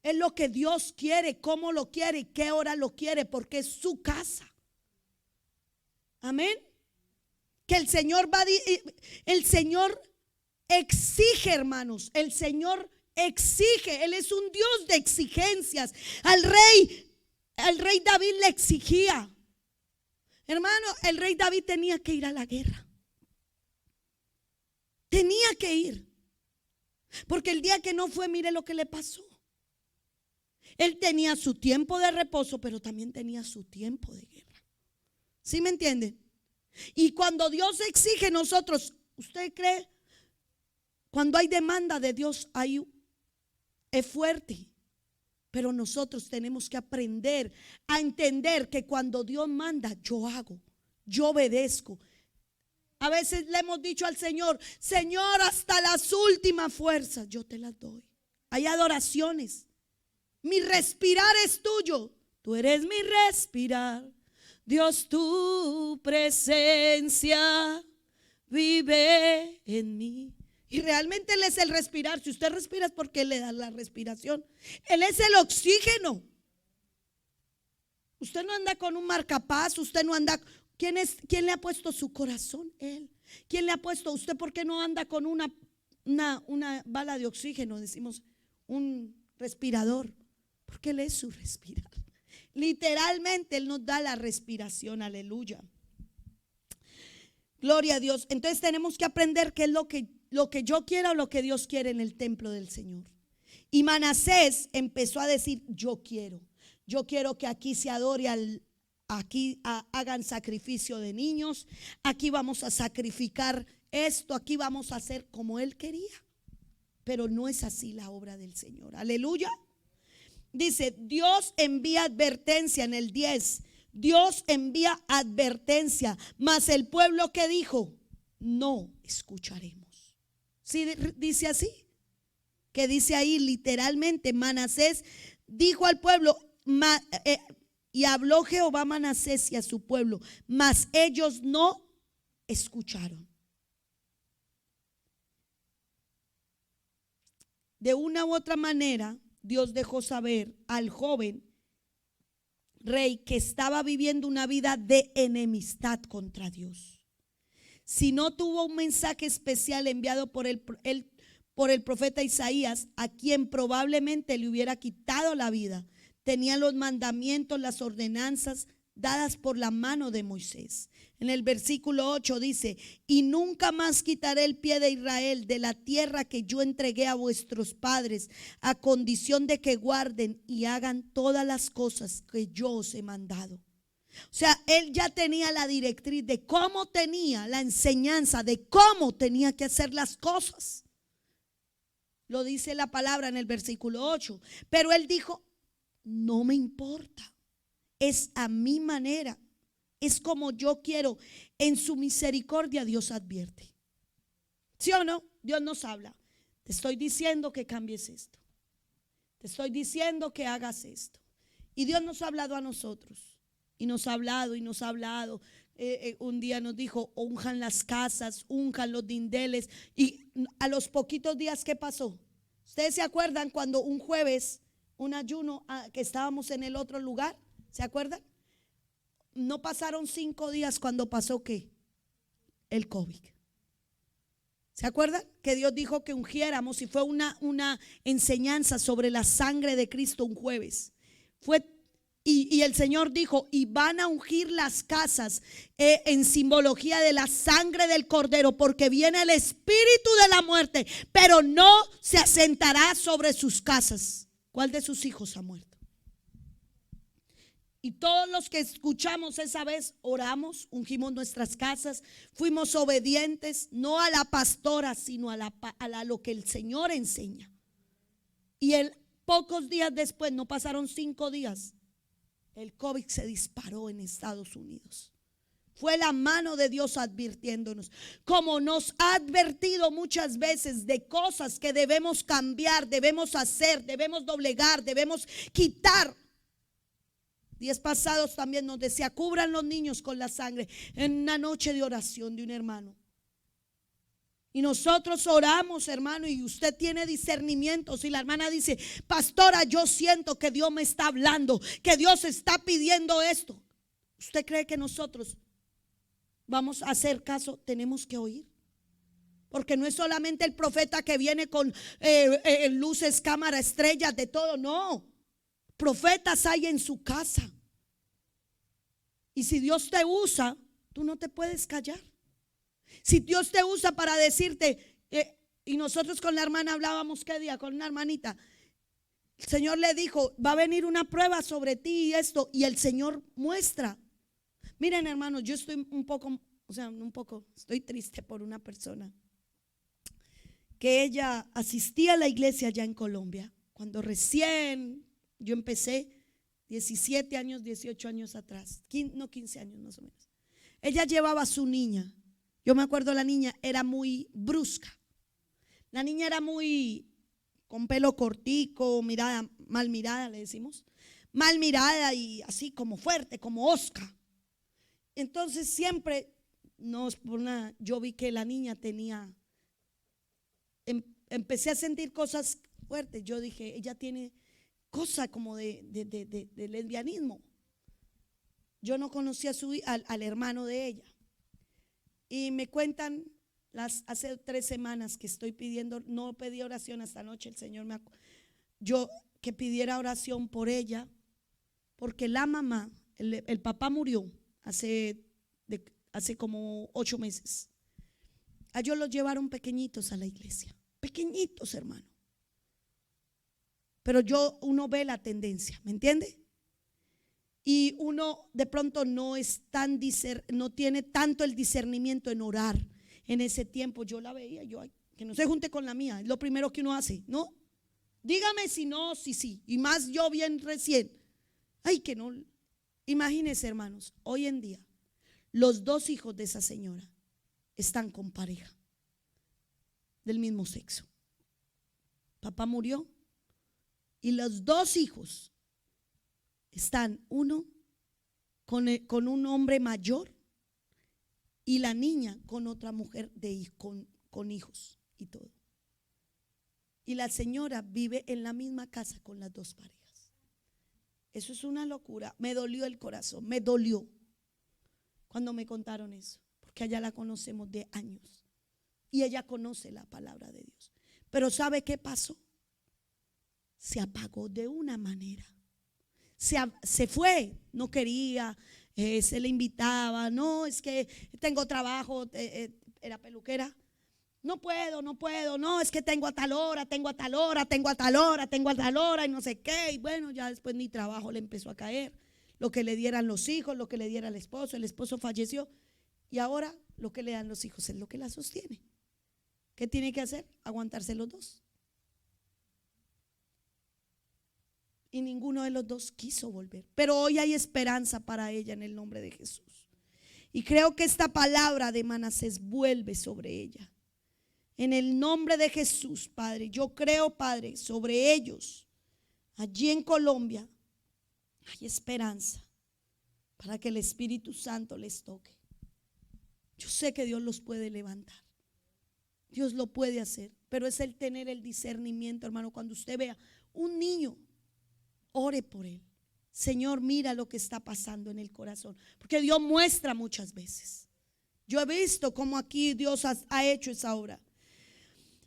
Es lo que Dios quiere, cómo lo quiere y qué hora lo quiere, porque es su casa. Amén. Que el Señor el Señor exige, hermanos. El Señor exige. Él es un Dios de exigencias. Al rey David le exigía. Hermano, el rey David tenía que ir a la guerra. Tenía que ir. Porque el día que no fue, mire lo que le pasó. Él tenía su tiempo de reposo, pero también tenía su tiempo de guerra. ¿Sí me entienden? Y cuando Dios exige nosotros, ¿usted cree? Cuando hay demanda de Dios, es fuerte. Pero nosotros tenemos que aprender a entender que cuando Dios manda, yo hago, yo obedezco. A veces le hemos dicho al Señor: Señor, hasta las últimas fuerzas yo te las doy. Hay adoraciones. Mi respirar es tuyo. Tú eres mi respirar. Dios, tu presencia vive en mí. Y realmente Él es el respirar. Si usted respira es porque Él le da la respiración. Él es el oxígeno. Usted no anda con un marcapaso. Usted no anda. ¿Quién le ha puesto su corazón? Él. ¿Quién le ha puesto? ¿Usted por qué no anda con una bala de oxígeno? Decimos un respirador. Porque Él es su respirar. Literalmente Él nos da la respiración, aleluya. Gloria a Dios. Entonces tenemos que aprender qué es lo que yo quiero o lo que Dios quiere en el templo del Señor. Y Manasés empezó a decir: yo quiero que aquí se adore hagan sacrificio de niños, aquí vamos a sacrificar esto, aquí vamos a hacer como él quería. Pero no es así la obra del Señor, aleluya. Dice: Dios envía advertencia en el 10. Dios envía advertencia, mas el pueblo que dijo: no escucharemos. ¿Sí dice así? Que dice ahí literalmente: Manasés dijo al pueblo, y habló Jehová a Manasés y a su pueblo, mas ellos no escucharon. De una u otra manera, Dios dejó saber al joven rey que estaba viviendo una vida de enemistad contra Dios. Si no tuvo un mensaje especial enviado por el profeta Isaías, a quien probablemente le hubiera quitado la vida, tenía los mandamientos, las ordenanzas dadas por la mano de Moisés. En el versículo 8 dice: y nunca más quitaré el pie de Israel de la tierra que yo entregué a vuestros padres, a condición de que guarden y hagan todas las cosas que yo os he mandado. O sea, él ya tenía la directriz de cómo tenía la enseñanza de cómo tenía que hacer las cosas. Lo dice la palabra en el versículo 8. Pero él dijo: no me importa, es a mi manera, es como yo quiero. En su misericordia Dios advierte. ¿Sí o no? Dios nos habla: te estoy diciendo que cambies esto, te estoy diciendo que hagas esto. Y Dios nos ha hablado a nosotros, y nos ha hablado y nos ha hablado. Un día nos dijo: unjan las casas, unjan los dindeles. Y a los poquitos días, ¿qué pasó? ¿Ustedes se acuerdan cuando un jueves, un ayuno, que estábamos en el otro lugar? ¿Se acuerdan? No pasaron 5 días cuando pasó ¿qué? El COVID. ¿Se acuerdan? Que Dios dijo que ungiéramos, y fue una enseñanza sobre la sangre de Cristo un jueves. Fue Y el Señor dijo, y van a ungir las casas en simbología de la sangre del Cordero, porque viene el espíritu de la muerte, pero no se asentará sobre sus casas. ¿Cuál de sus hijos ha muerto? Y todos los que escuchamos esa vez oramos, ungimos nuestras casas, fuimos obedientes, no a la pastora, sino a lo que el Señor enseña. Y pocos días después, no pasaron 5 días, el COVID se disparó en Estados Unidos. Fue la mano de Dios advirtiéndonos, como nos ha advertido muchas veces de cosas que debemos cambiar, debemos hacer, debemos doblegar, debemos quitar. Días pasados también nos decía, cubran los niños con la sangre, en una noche de oración de un hermano. Y nosotros oramos, hermano, y usted tiene discernimiento. Si la hermana dice, pastora, yo siento que Dios me está hablando, que Dios está pidiendo esto, ¿usted cree que nosotros vamos a hacer caso? Tenemos que oír. Porque no es solamente el profeta que viene con luces, cámara, estrellas, de todo. No, profetas hay en su casa. Y si Dios te usa, tú no te puedes callar. Si Dios te usa para decirte, y nosotros con la hermana hablábamos, ¿qué día? Con una hermanita. El Señor le dijo, va a venir una prueba sobre ti y esto. Y el Señor muestra. Miren, hermanos, yo estoy estoy triste por una persona que ella asistía a la iglesia allá en Colombia. Cuando recién yo empecé, 17 años, 18 años atrás, 15 años más o menos. Ella llevaba a su niña. Yo me acuerdo, la niña era muy brusca. La niña era muy con pelo cortico, mirada, mal mirada, le decimos. Mal mirada y así como fuerte, como osca. Entonces siempre yo vi que la niña tenía, empecé a sentir cosas fuertes. Yo dije, ella tiene cosa como de lesbianismo. Yo no conocía al hermano de ella. Y me cuentan, hace 3 semanas que estoy pidiendo, no pedí oración hasta anoche, el Señor yo que pidiera oración por ella, porque la mamá, el papá murió hace como 8 meses. A ellos los llevaron pequeñitos a la iglesia, pequeñitos, hermano. Pero uno ve la tendencia, ¿me entiende? Y uno de pronto no tiene tanto el discernimiento en orar. En ese tiempo yo la veía, que no se junte con la mía, es lo primero que uno hace, ¿no? Dígame si no, si sí. Y más yo bien recién. Ay, que no. Imagínense, hermanos, hoy en día los 2 hijos de esa señora están con pareja del mismo sexo. Papá murió y los 2 hijos están, uno con un hombre mayor y la niña con otra mujer con hijos y todo. Y la señora vive en la misma casa con las 2 parejas. Eso es una locura. Me dolió el corazón, me dolió cuando me contaron eso, porque allá la conocemos de años y ella conoce la palabra de Dios. Pero ¿sabe qué pasó? Se apagó de una manera. Se fue, no quería, se le invitaba, no, es que tengo trabajo, era peluquera, no puedo, no, es que tengo a tal hora, y no sé qué, y bueno, ya después ni trabajo le empezó a caer, lo que le dieran los hijos, lo que le diera el esposo falleció, y ahora lo que le dan los hijos es lo que la sostiene. ¿Qué tiene que hacer? Aguantarse los 2. Y ninguno de los 2 quiso volver. Pero hoy hay esperanza para ella en el nombre de Jesús. Y creo que esta palabra de Manasés vuelve sobre ella. En el nombre de Jesús, Padre, yo creo, Padre, sobre ellos, allí en Colombia, hay esperanza para que el Espíritu Santo les toque. Yo sé que Dios los puede levantar. Dios lo puede hacer. Pero es el tener el discernimiento, hermano. Cuando usted vea un niño, ore por él. Señor, mira lo que está pasando en el corazón. Porque Dios muestra muchas veces. Yo he visto cómo aquí Dios ha hecho esa obra.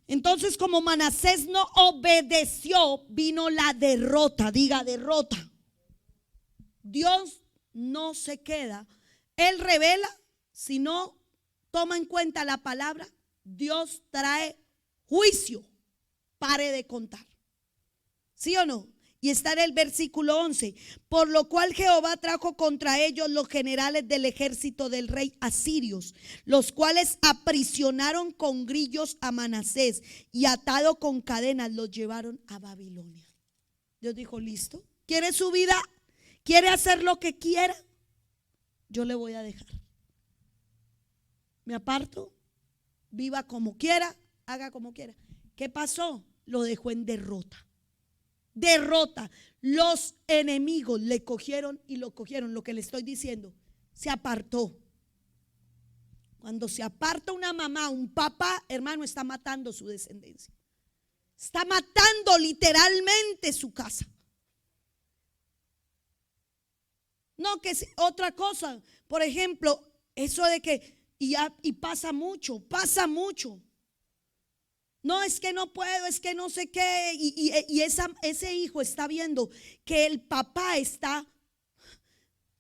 Entonces, como Manasés no obedeció, vino la derrota. Diga derrota. Dios no se queda. Él revela, si no toma en cuenta la palabra, Dios trae juicio. Pare de contar. ¿Sí o no? Y está en el versículo 11. Por lo cual Jehová trajo contra ellos los generales del ejército del rey asirios, los cuales aprisionaron con grillos a Manasés y atado con cadenas los llevaron a Babilonia. Dios dijo, listo, ¿quiere su vida? ¿Quiere hacer lo que quiera? Yo le voy a dejar. Me aparto, viva como quiera, haga como quiera. ¿Qué pasó? Lo dejó en derrota. Derrota. Los enemigos le cogieron y lo cogieron. Lo que le estoy diciendo, se apartó. Cuando se aparta una mamá, un papá, hermano, está matando su descendencia. Está matando literalmente su casa. No, que es otra cosa. Por ejemplo, eso de que, y pasa mucho. No, es que no puedo, es que no sé qué. Y ese hijo está viendo que el papá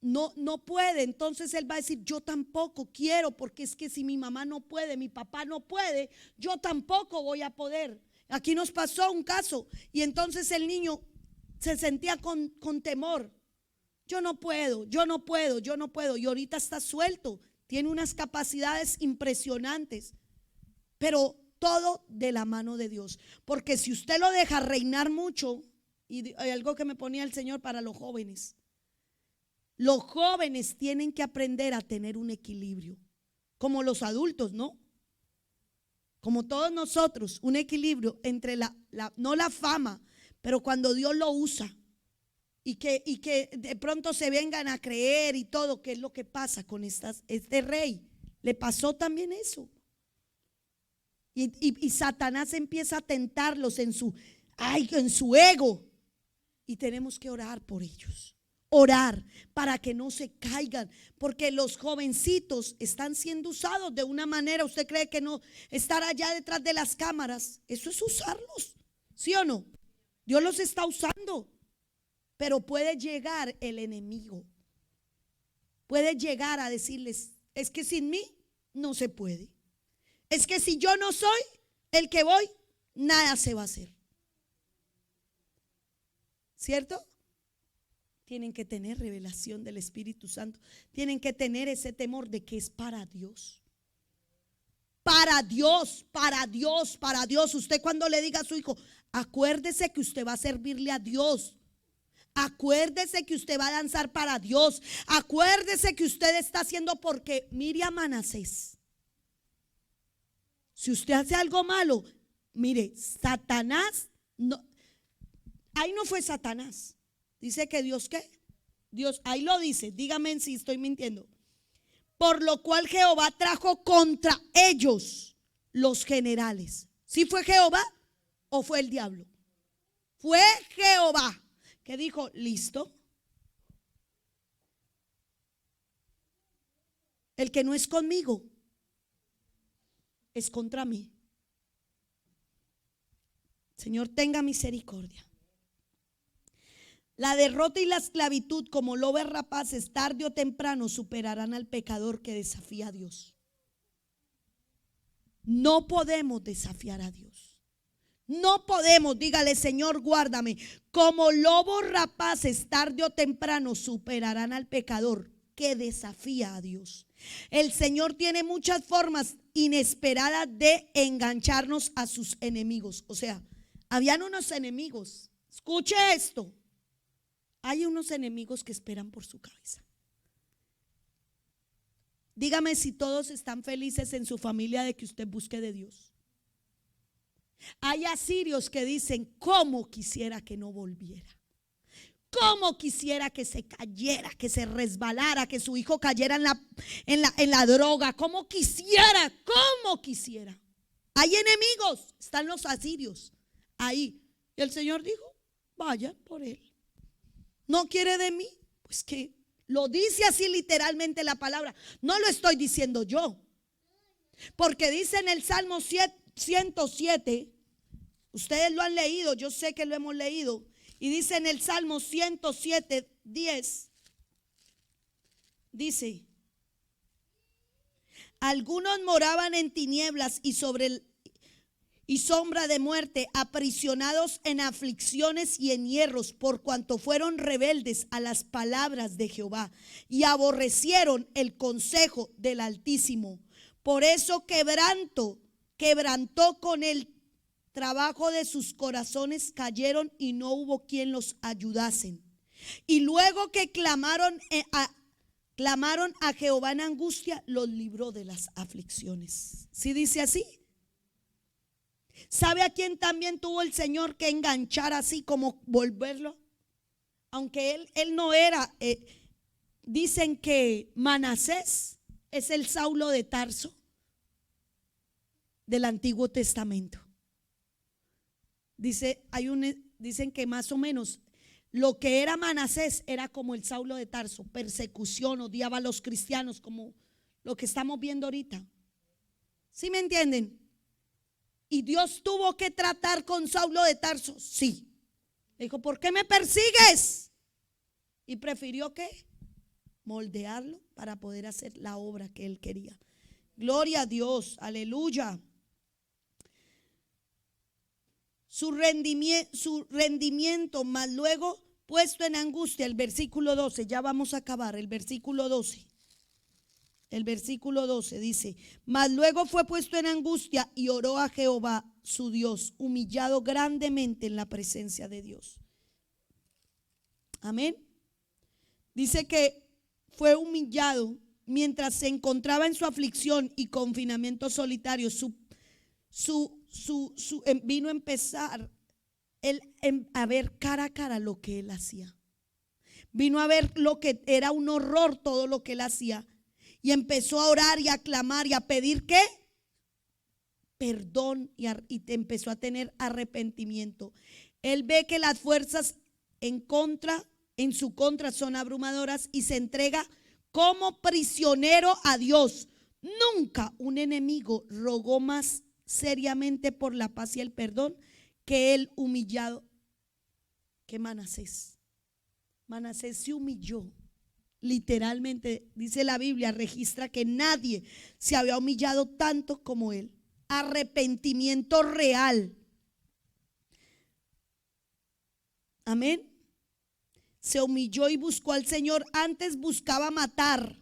no puede. Entonces él va a decir, yo tampoco quiero, porque es que si mi mamá no puede, mi papá no puede, yo tampoco voy a poder. Aquí nos pasó un caso y entonces el niño se sentía con temor. Yo no puedo. Y ahorita está suelto. Tiene unas capacidades impresionantes. Pero todo de la mano de Dios. Porque si usted lo deja reinar mucho, y hay algo que me ponía el Señor para los jóvenes. Los jóvenes tienen que aprender a tener un equilibrio. Como los adultos, ¿no? Como todos nosotros, un equilibrio entre no la fama, pero cuando Dios lo usa. Y que de pronto se vengan a creer y todo, ¿qué es lo que pasa con este rey? Le pasó también eso. Y Satanás empieza a tentarlos en su ego. Y tenemos que orar por ellos. Orar para que no se caigan. Porque los jovencitos están siendo usados de una manera. ¿Usted cree que no estar allá detrás de las cámaras? Eso es usarlos. ¿Sí o no? Dios los está usando. Pero puede llegar el enemigo. Puede llegar a decirles, es que sin mí no se puede. Es que si yo no soy el que voy, nada se va a hacer. ¿Cierto? Tienen que tener revelación del Espíritu Santo. Tienen que tener ese temor de que es para Dios. Para Dios, para Dios, para Dios. Usted cuando le diga a su hijo, acuérdese que usted va a servirle a Dios. Acuérdese que usted va a danzar para Dios. Acuérdese que usted está haciendo porque mire a Manasés. Si usted hace algo malo, mire, Satanás, no, ahí no fue Satanás. Dice que Dios, ¿qué? Dios, ahí lo dice, dígame si estoy mintiendo. Por lo cual Jehová trajo contra ellos los generales. ¿Sí fue Jehová o fue el diablo? Fue Jehová que dijo, listo. El que no es conmigo es contra mí. Señor, tenga misericordia. La derrota y la esclavitud, como lobos rapaces, tarde o temprano superarán al pecador que desafía a Dios. No podemos desafiar a Dios. No podemos, dígale, Señor, guárdame. Como lobos rapaces, tarde o temprano superarán al pecador que desafía a Dios. El Señor tiene muchas formas inesperadas de engancharnos a sus enemigos. O sea, habían unos enemigos. Escuche esto. Hay unos enemigos que esperan por su cabeza. Dígame si todos están felices en su familia de que usted busque de Dios. Hay asirios que dicen, cómo quisiera que no volviera. Cómo quisiera que se cayera, que se resbalara, que su hijo cayera en la droga. Cómo quisiera. Hay enemigos, están los asirios ahí. Y el Señor dijo, vayan por él. ¿No quiere de mí? Pues que lo dice así literalmente la palabra. No lo estoy diciendo yo. Porque dice en el Salmo 107, ustedes lo han leído, yo sé que lo hemos leído. Y dice en el Salmo 107:10, Dice, algunos moraban en tinieblas y sombra de muerte, aprisionados en aflicciones y en hierros, por cuanto fueron rebeldes a las palabras de Jehová y aborrecieron el consejo del Altísimo. Por eso quebrantó con el trabajo de sus corazones, cayeron y no hubo quien los ayudasen. Y luego que clamaron a Jehová en angustia, los libró de las aflicciones. ¿Sí dice así? ¿Sabe a quién también tuvo el Señor que enganchar así, como volverlo? Aunque él no era, dicen que Manasés es el Saulo de Tarso del Antiguo Testamento. Dicen que más o menos lo que era Manasés era como el Saulo de Tarso, persecución, odiaba a los cristianos, como lo que estamos viendo ahorita. ¿Sí me entienden? Y Dios tuvo que tratar con Saulo de Tarso. Sí. Le dijo, ¿por qué me persigues? Y prefirió ¿qué? Moldearlo para poder hacer la obra que él quería. Gloria a Dios, aleluya. Su rendimiento, más luego puesto en angustia, el versículo 12, ya vamos a acabar, el versículo 12. El versículo 12 dice, mas luego fue puesto en angustia y oró a Jehová su Dios, humillado grandemente en la presencia de Dios. Amén. Dice que fue humillado mientras se encontraba en su aflicción y confinamiento solitario. Vino a empezar a ver cara a cara lo que él hacía. Vino a ver lo que era un horror, todo lo que él hacía. Y empezó a orar y a clamar y a pedir ¿qué? Perdón, y empezó a tener arrepentimiento. Él ve que las fuerzas en su contra son abrumadoras y se entrega como prisionero a Dios. Nunca un enemigo rogó más seriamente por la paz y el perdón que el humillado que Manasés. Manasés se humilló. Literalmente, dice la Biblia, registra que nadie se había humillado tanto como él. Arrepentimiento real. Amén. Se humilló y buscó al Señor. Antes buscaba matar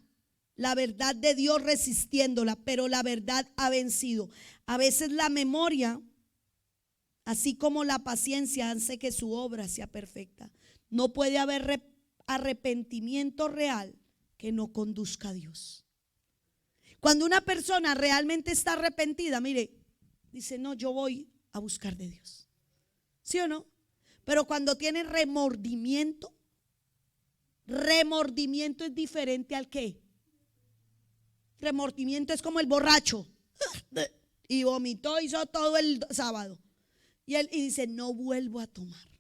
la verdad de Dios resistiéndola, pero la verdad ha vencido. A veces la memoria, así como la paciencia, hace que su obra sea perfecta. No puede haber arrepentimiento real que no conduzca a Dios. Cuando una persona realmente está arrepentida, mire, dice, no, yo voy a buscar de Dios. ¿Sí o no? Pero cuando tiene remordimiento es diferente al ¿qué? Remordimiento es como el borracho. Y vomitó, hizo todo el sábado. Y dice, no vuelvo a tomar.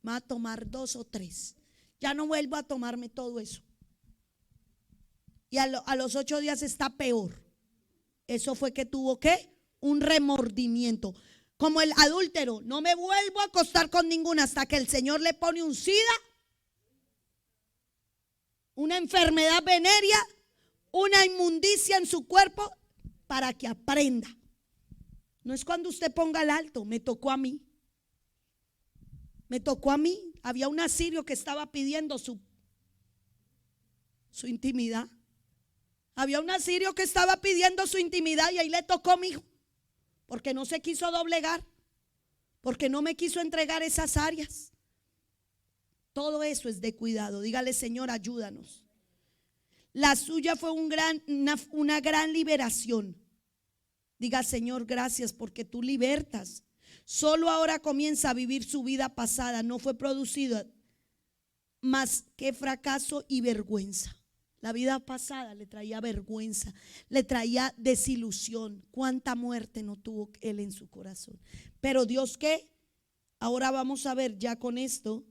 Va a tomar 2 o 3. Ya no vuelvo a tomarme todo eso. Y a los 8 días está peor. Eso fue que tuvo ¿qué? Un remordimiento. Como el adúltero, no me vuelvo a acostar con ninguna hasta que el Señor le pone un SIDA, una enfermedad venérea, una inmundicia en su cuerpo para que aprenda. No es cuando usted ponga el alto, me tocó a mí. Me tocó a mí. Había un asirio que estaba pidiendo su intimidad. Había un asirio que estaba pidiendo su intimidad y ahí le tocó a mi hijo. Porque no se quiso doblegar. Porque no me quiso entregar esas áreas. Todo eso es de cuidado. Dígale, Señor, ayúdanos. La suya fue una gran liberación. Diga, Señor, gracias porque tú libertas. Solo ahora comienza a vivir su vida pasada. No fue producida más que fracaso y vergüenza. La vida pasada le traía vergüenza, le traía desilusión. Cuánta muerte no tuvo él en su corazón. Pero Dios, ¿qué? Ahora vamos a ver ya con esto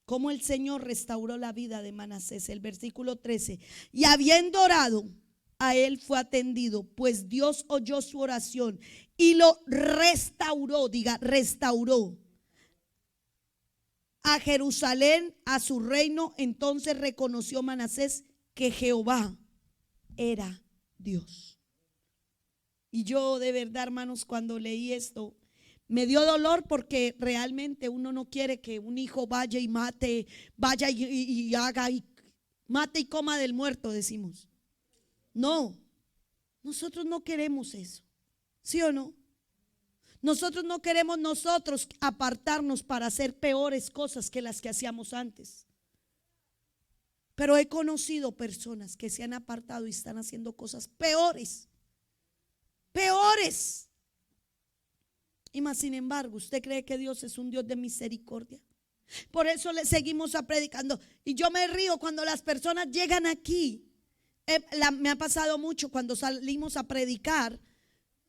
cómo el Señor restauró la vida de Manasés. El versículo 13. Y habiendo orado, a él fue atendido, pues Dios oyó su oración y lo restauró. Diga, restauró a Jerusalén, a su reino. Entonces reconoció Manasés que Jehová era Dios. Y yo de verdad, hermanos, cuando leí esto, me dio dolor porque realmente uno no quiere que un hijo vaya y mate, vaya y haga y mate y coma del muerto, decimos. No, nosotros no queremos eso, ¿sí o no? Nosotros no queremos nosotros apartarnos para hacer peores cosas que las que hacíamos antes. Pero he conocido personas que se han apartado y están haciendo cosas peores. Peores. Y más sin embargo, ¿usted cree que Dios es un Dios de misericordia? Por eso le seguimos predicando. Y yo me río cuando las personas llegan aquí. Me ha pasado mucho cuando salimos a predicar.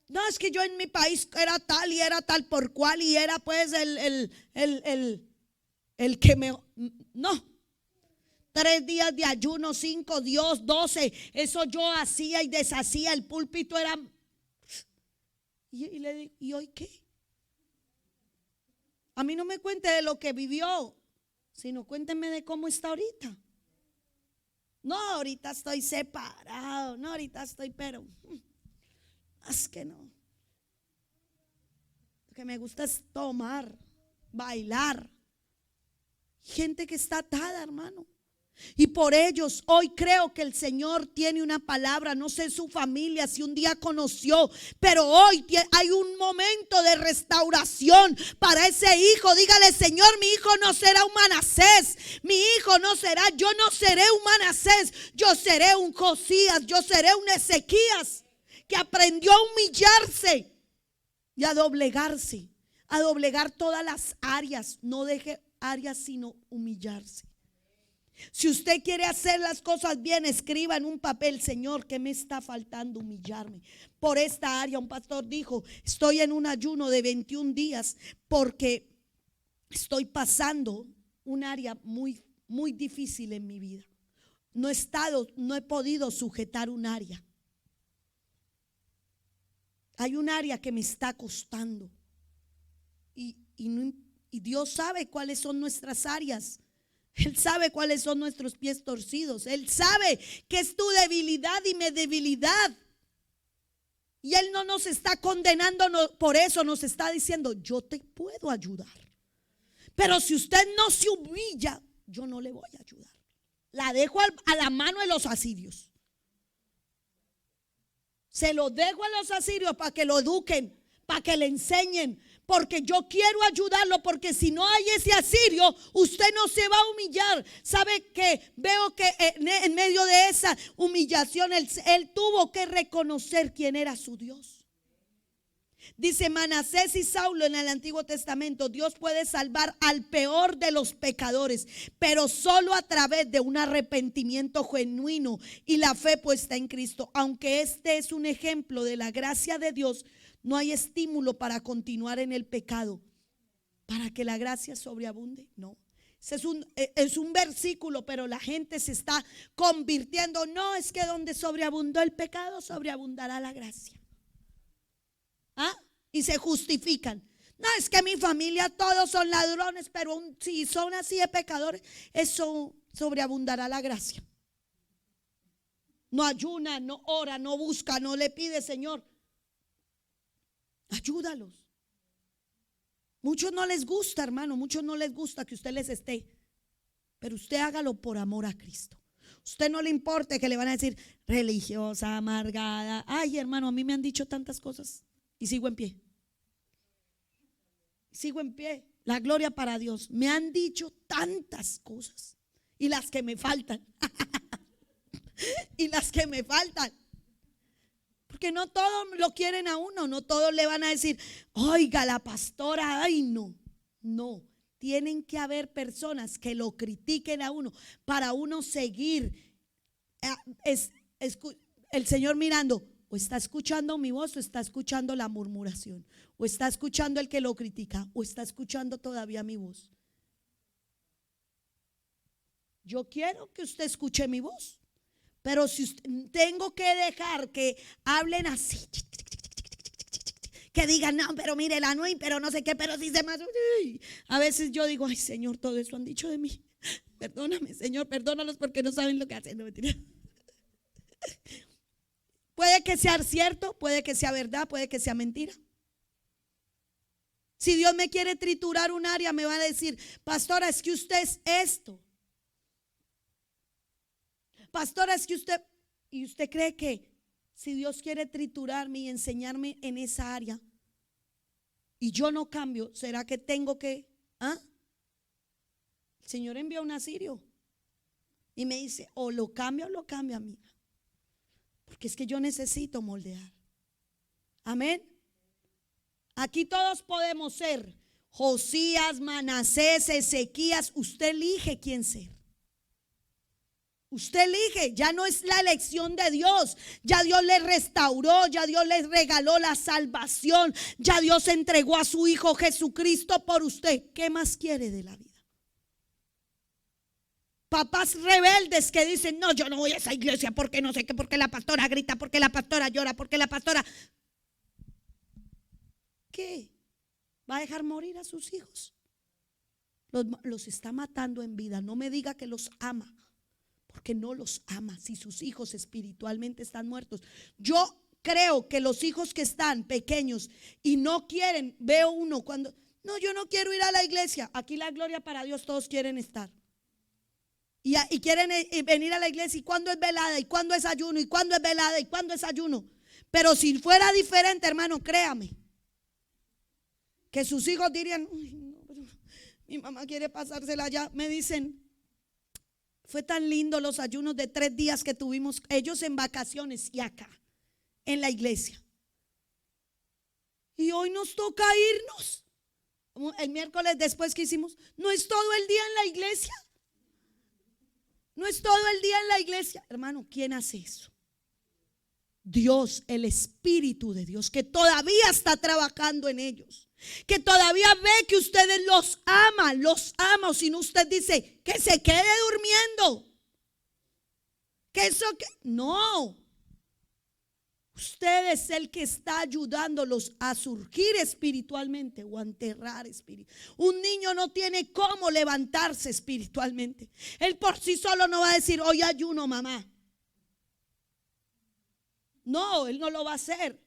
No, es que yo en mi país era tal y era tal por cual y era pues el que me... No. 3 días de ayuno, 5, Dios, 12. Eso yo hacía y deshacía. El púlpito era... Y le digo, ¿y hoy qué? A mí no me cuente de lo que vivió, sino cuénteme de cómo está ahorita. No, ahorita estoy separado. No, ahorita estoy, pero... Es que no. Lo que me gusta es tomar, bailar. Gente que está atada, hermano. Y por ellos hoy creo que el Señor tiene una palabra. No sé su familia si un día conoció, pero hoy hay un momento de restauración para ese hijo. Dígale: Señor, mi hijo no será un Manasés, mi hijo no será, yo no seré un Manasés, yo seré un Josías, yo seré un Ezequías que aprendió a humillarse y a doblegarse, a doblegar todas las áreas. No deje áreas sino humillarse. Si usted quiere hacer las cosas bien, escriba en un papel: Señor, ¿qué me está faltando humillarme? Por esta área, un pastor dijo: estoy en un ayuno de 21 días porque estoy pasando un área muy, muy difícil en mi vida. No he podido sujetar un área. Hay un área que me está costando. Y Dios sabe cuáles son nuestras áreas. Él sabe cuáles son nuestros pies torcidos. Él sabe que es tu debilidad y mi debilidad. Y Él no nos está condenando por eso. Nos está diciendo: yo te puedo ayudar, pero si usted no se humilla, yo no le voy a ayudar. La dejo a la mano de los asirios. Se lo dejo a los asirios para que lo eduquen, para que le enseñen. Porque yo quiero ayudarlo, porque si no hay ese asirio, usted no se va a humillar. ¿Sabe qué? Veo que en medio de esa humillación él tuvo que reconocer quién era su Dios. Dice Manasés y Saulo en el Antiguo Testamento: Dios puede salvar al peor de los pecadores, pero solo a través de un arrepentimiento genuino y la fe puesta en Cristo. Aunque este es un ejemplo de la gracia de Dios, no hay estímulo para continuar en el pecado, para que la gracia sobreabunde. No, ese es un versículo, pero la gente se está convirtiendo. No, es que donde sobreabundó el pecado, sobreabundará la gracia. Y se justifican. No, es que mi familia todos son ladrones, pero si son así de pecadores, eso sobreabundará la gracia. No ayuna, no ora, no busca, no le pide: Señor, ayúdalos. Muchos no les gusta, hermano, muchos no les gusta que usted les esté, pero usted hágalo por amor a Cristo. Usted no le importe que le van a decir religiosa, amargada. Ay, hermano, a mí me han dicho tantas cosas y sigo en pie. Sigo en pie. La gloria para Dios. Me han dicho tantas cosas y las que me faltan. Y las que me faltan. Porque no todos lo quieren a uno, no todos le van a decir: oiga, la pastora, ay, no. No, tienen que haber personas que lo critiquen a uno para uno seguir. El Señor mirando: o está escuchando mi voz, o está escuchando la murmuración, o está escuchando el que lo critica, o está escuchando todavía mi voz. Yo quiero que usted escuche mi voz. Pero si tengo que dejar que hablen así, que digan: no, pero mire la Nui, pero no sé qué, pero si se más. A veces yo digo: ay, Señor, todo eso han dicho de mí. Perdóname, Señor, perdónalos porque no saben lo que hacen. No, mentira. Puede que sea cierto, puede que sea verdad, puede que sea mentira. Si Dios me quiere triturar un área, me va a decir: pastora, es que usted es esto. Pastora, es que usted... Y usted cree que si Dios quiere triturarme y enseñarme en esa área y yo no cambio, ¿será que tengo que? ¿Ah? El Señor envió a un asirio y me dice: o lo cambio o lo cambia, amiga. Porque es que yo necesito moldear. Amén. Aquí todos podemos ser Josías, Manasés, Ezequías. Usted elige quién ser. Usted elige, ya no es la elección de Dios. Ya Dios le restauró, ya Dios le regaló la salvación, ya Dios entregó a su Hijo Jesucristo por usted. ¿Qué más quiere de la vida? Papás rebeldes que dicen: no, yo no voy a esa iglesia porque no sé qué, porque la pastora grita, porque la pastora llora, porque la pastora... ¿Qué? ¿Va a dejar morir a sus hijos? Los está matando en vida. No me diga que los ama, porque no los ama si sus hijos espiritualmente están muertos. Yo creo que los hijos que están pequeños y no quieren, veo uno cuando: no, yo no quiero ir a la iglesia. Aquí la gloria para Dios, todos quieren estar. Y quieren venir a la iglesia. ¿Y cuándo es velada? ¿Y cuándo es ayuno? ¿Y cuándo es velada? ¿Y cuándo es ayuno? Pero si fuera diferente, hermano, créame, que sus hijos dirían: uy, no, pero mi mamá quiere pasársela allá. Me dicen: fue tan lindo los ayunos de 3 días que tuvimos ellos en vacaciones y acá en la iglesia. Y hoy nos toca irnos. El miércoles después que hicimos: no es todo el día en la iglesia. No es todo el día en la iglesia. Hermano, ¿quién hace eso? Dios, el Espíritu de Dios, que todavía está trabajando en ellos, que todavía ve que ustedes los ama, o si no usted dice: que se quede durmiendo, que eso que... No, usted es el que está ayudándolos a surgir espiritualmente o a enterrar espiritualmente. Un niño no tiene cómo levantarse espiritualmente. Él por sí solo no va a decir: hoy ayuno, mamá. No, él no lo va a hacer.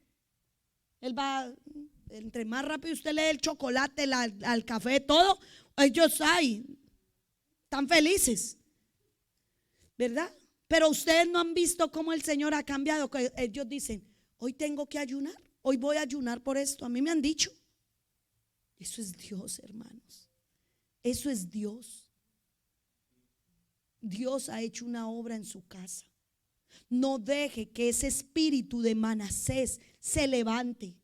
Él va, entre más rápido usted lee el chocolate, al café, todo, ellos están felices, ¿verdad? Pero ustedes no han visto cómo el Señor ha cambiado. Que ellos dicen: hoy tengo que ayunar, hoy voy a ayunar por esto. A mí me han dicho. Eso es Dios, hermanos. Eso es Dios. Dios ha hecho una obra en su casa. No deje que ese espíritu de Manasés se levante.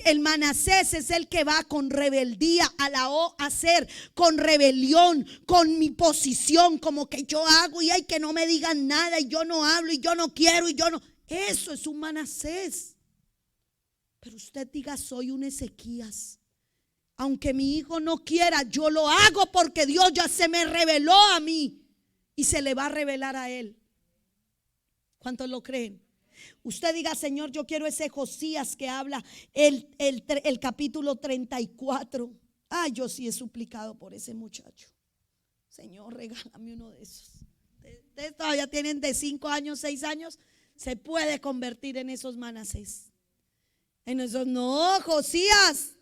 El Manasés es el que va con rebeldía a la hacer, con rebelión, con mi posición, como que yo hago y hay que no me digan nada y yo no hablo y yo no quiero y yo no. Eso es un Manasés. Pero usted diga: soy un Ezequías. Aunque mi hijo no quiera, yo lo hago porque Dios ya se me reveló a mí y se le va a revelar a él. ¿Cuántos lo creen? Usted diga: Señor, yo quiero ese Josías que habla el capítulo 34. Yo sí he suplicado por ese muchacho. Señor, regálame uno de esos. Ustedes todavía tienen de 5 años, 6 años. Se puede convertir en esos Manasés. En esos, no, Josías.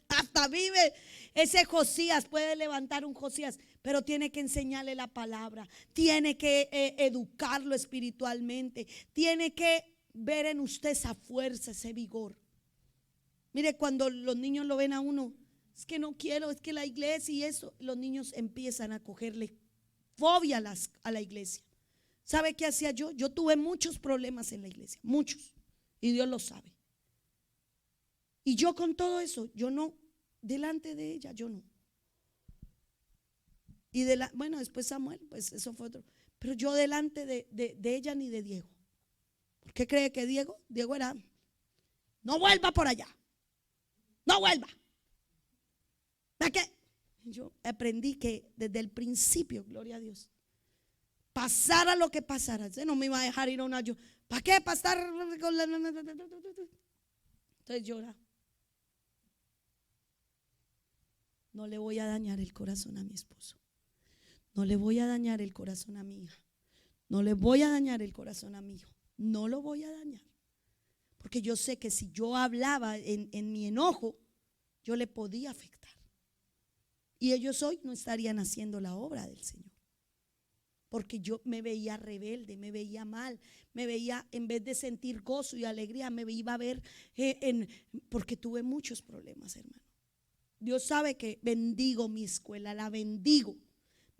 Hasta vive. Ese Josías puede levantar un Josías, pero tiene que enseñarle la palabra, tiene que educarlo espiritualmente, tiene que ver en usted esa fuerza, ese vigor. Mire, cuando los niños lo ven a uno: es que no quiero, es que la iglesia y eso, los niños empiezan a cogerle fobia a la iglesia. ¿Sabe qué hacía yo? Yo tuve muchos problemas en la iglesia, muchos, y Dios lo sabe. Y yo con todo eso, yo no, delante de ella, yo no. Y bueno, después Samuel, pues eso fue otro. Pero yo delante de ella ni de Diego. ¿Por qué cree que Diego era: no vuelva por allá, no vuelva? ¿Para qué? Yo aprendí que desde el principio, gloria a Dios, pasara lo que pasara, usted no me iba a dejar ir a un ayuno. ¿Para qué? Para estar con la... Entonces llora. No le voy a dañar el corazón a mi esposo. No le voy a dañar el corazón a mi hija. No le voy a dañar el corazón a mi hijo. no lo voy a dañar. Porque yo sé que si yo hablaba en mi enojo, yo le podía afectar. Y ellos hoy no estarían haciendo la obra del Señor. Porque yo me veía rebelde, me veía mal, me veía, en vez de sentir gozo y alegría, me iba a ver porque tuve muchos problemas, hermano. Dios sabe que bendigo mi escuela, la bendigo.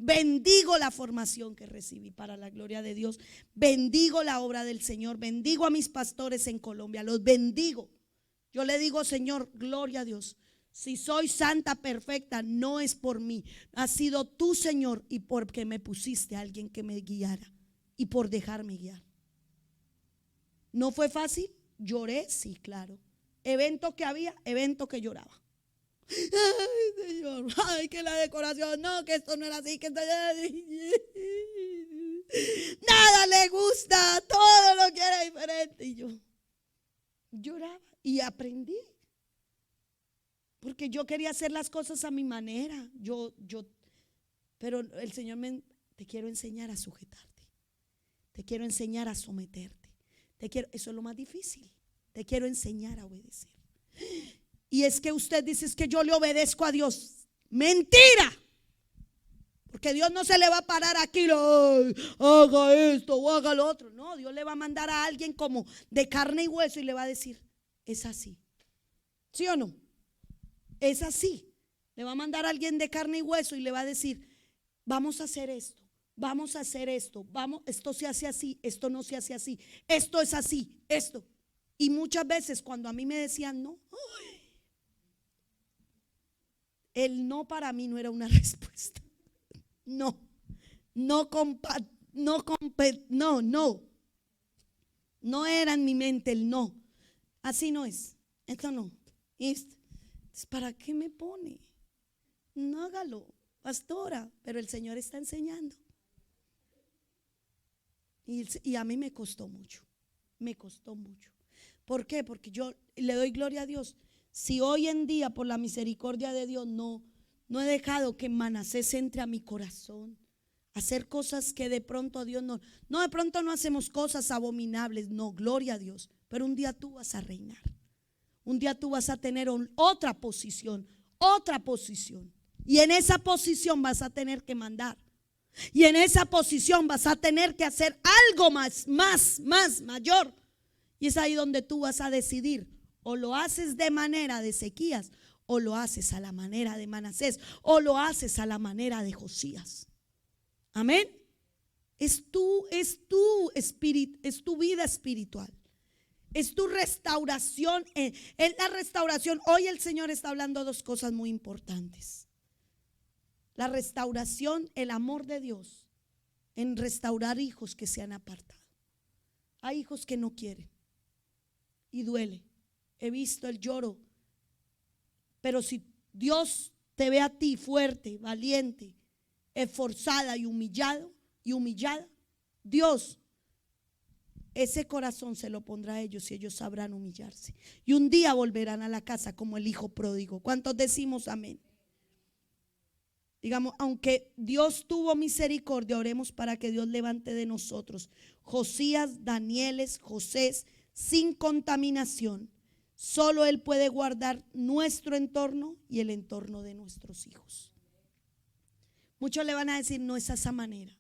Bendigo la formación que recibí para la gloria de Dios. Bendigo la obra del Señor. Bendigo a mis pastores en Colombia. Los bendigo. Yo le digo, Señor, gloria a Dios. Si soy santa, perfecta, no es por mí. Ha sido tú, Señor, y porque me pusiste a alguien que me guiara y por dejarme guiar. ¿No fue fácil? Lloré, sí, claro. Evento que había, evento que lloraba. Ay, Señor, ay, que la decoración, no, que esto no era así, que esto nada le gusta, todo lo quiere diferente. Y yo lloraba y aprendí, porque yo quería hacer las cosas a mi manera. Pero el Señor te quiero enseñar a sujetarte, te quiero enseñar a someterte, eso es lo más difícil, te quiero enseñar a obedecer. Y es que usted dice, es que yo le obedezco a Dios. Mentira. Porque Dios no se le va a parar aquí, haga esto o haga lo otro. No, Dios le va a mandar a alguien como de carne y hueso y le va a decir, es así. ¿Sí o no? Es así. Le va a mandar a alguien de carne y hueso y le va a decir, vamos a hacer esto, vamos a hacer esto, esto se hace así, esto no se hace así, esto es así, esto. Y muchas veces cuando a mí me decían no, el no para mí no era una respuesta. No era en mi mente el no. Así no es. Esto no. ¿Para qué me pone? No hágalo, pastora. Pero el Señor está enseñando. Y a mí me costó mucho. Me costó mucho. ¿Por qué? Porque yo le doy gloria a Dios. Si hoy en día por la misericordia de Dios no he dejado que Manasés entre a mi corazón, hacer cosas que de pronto Dios no, de pronto no hacemos cosas abominables, no, gloria a Dios, pero un día tú vas a reinar, un día tú vas a tener otra posición, y en esa posición vas a tener que mandar, y en esa posición vas a tener que hacer algo más mayor, y es ahí donde tú vas a decidir. O lo haces de manera de Ezequías, o lo haces a la manera de Manasés, o lo haces a la manera de Josías. Amén. Es tu espíritu, es tu vida espiritual, es tu restauración. Es la restauración. Hoy el Señor está hablando de dos cosas muy importantes: la restauración, el amor de Dios en restaurar hijos que se han apartado. Hay hijos que no quieren y duele. He visto el lloro, pero si Dios te ve a ti fuerte, valiente, esforzada y humillada, Dios ese corazón se lo pondrá a ellos y ellos sabrán humillarse. Y un día volverán a la casa como el hijo pródigo. ¿Cuántos decimos amén? Digamos, aunque Dios tuvo misericordia, oremos para que Dios levante de nosotros Josías, Danieles, Josés sin contaminación. Solo Él puede guardar nuestro entorno y el entorno de nuestros hijos. Muchos le van a decir, no es a esa manera,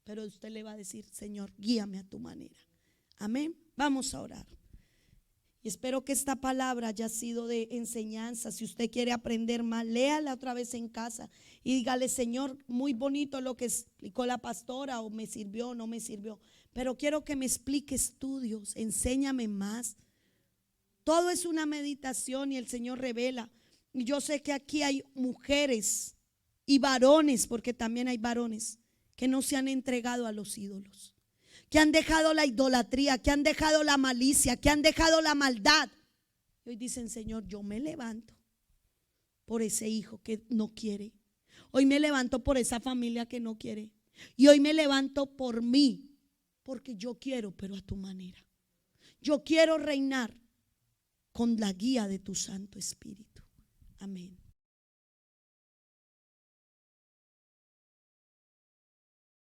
pero usted le va a decir, Señor, guíame a tu manera. Amén. Vamos a orar. Y espero que esta palabra haya sido de enseñanza. Si usted quiere aprender más, léala otra vez en casa y dígale, Señor, muy bonito lo que explicó la pastora, o me sirvió o no me sirvió, pero quiero que me expliques tú, Dios, enséñame más. Todo es una meditación y el Señor revela. Y yo sé que aquí hay mujeres y varones, porque también hay varones que no se han entregado a los ídolos, que han dejado la idolatría, que han dejado la malicia, que han dejado la maldad. Y hoy dicen, Señor, yo me levanto por ese hijo que no quiere. Hoy me levanto por esa familia que no quiere. Y hoy me levanto por mí, porque yo quiero, pero a tu manera. Yo quiero reinar con la guía de tu Santo Espíritu. Amén.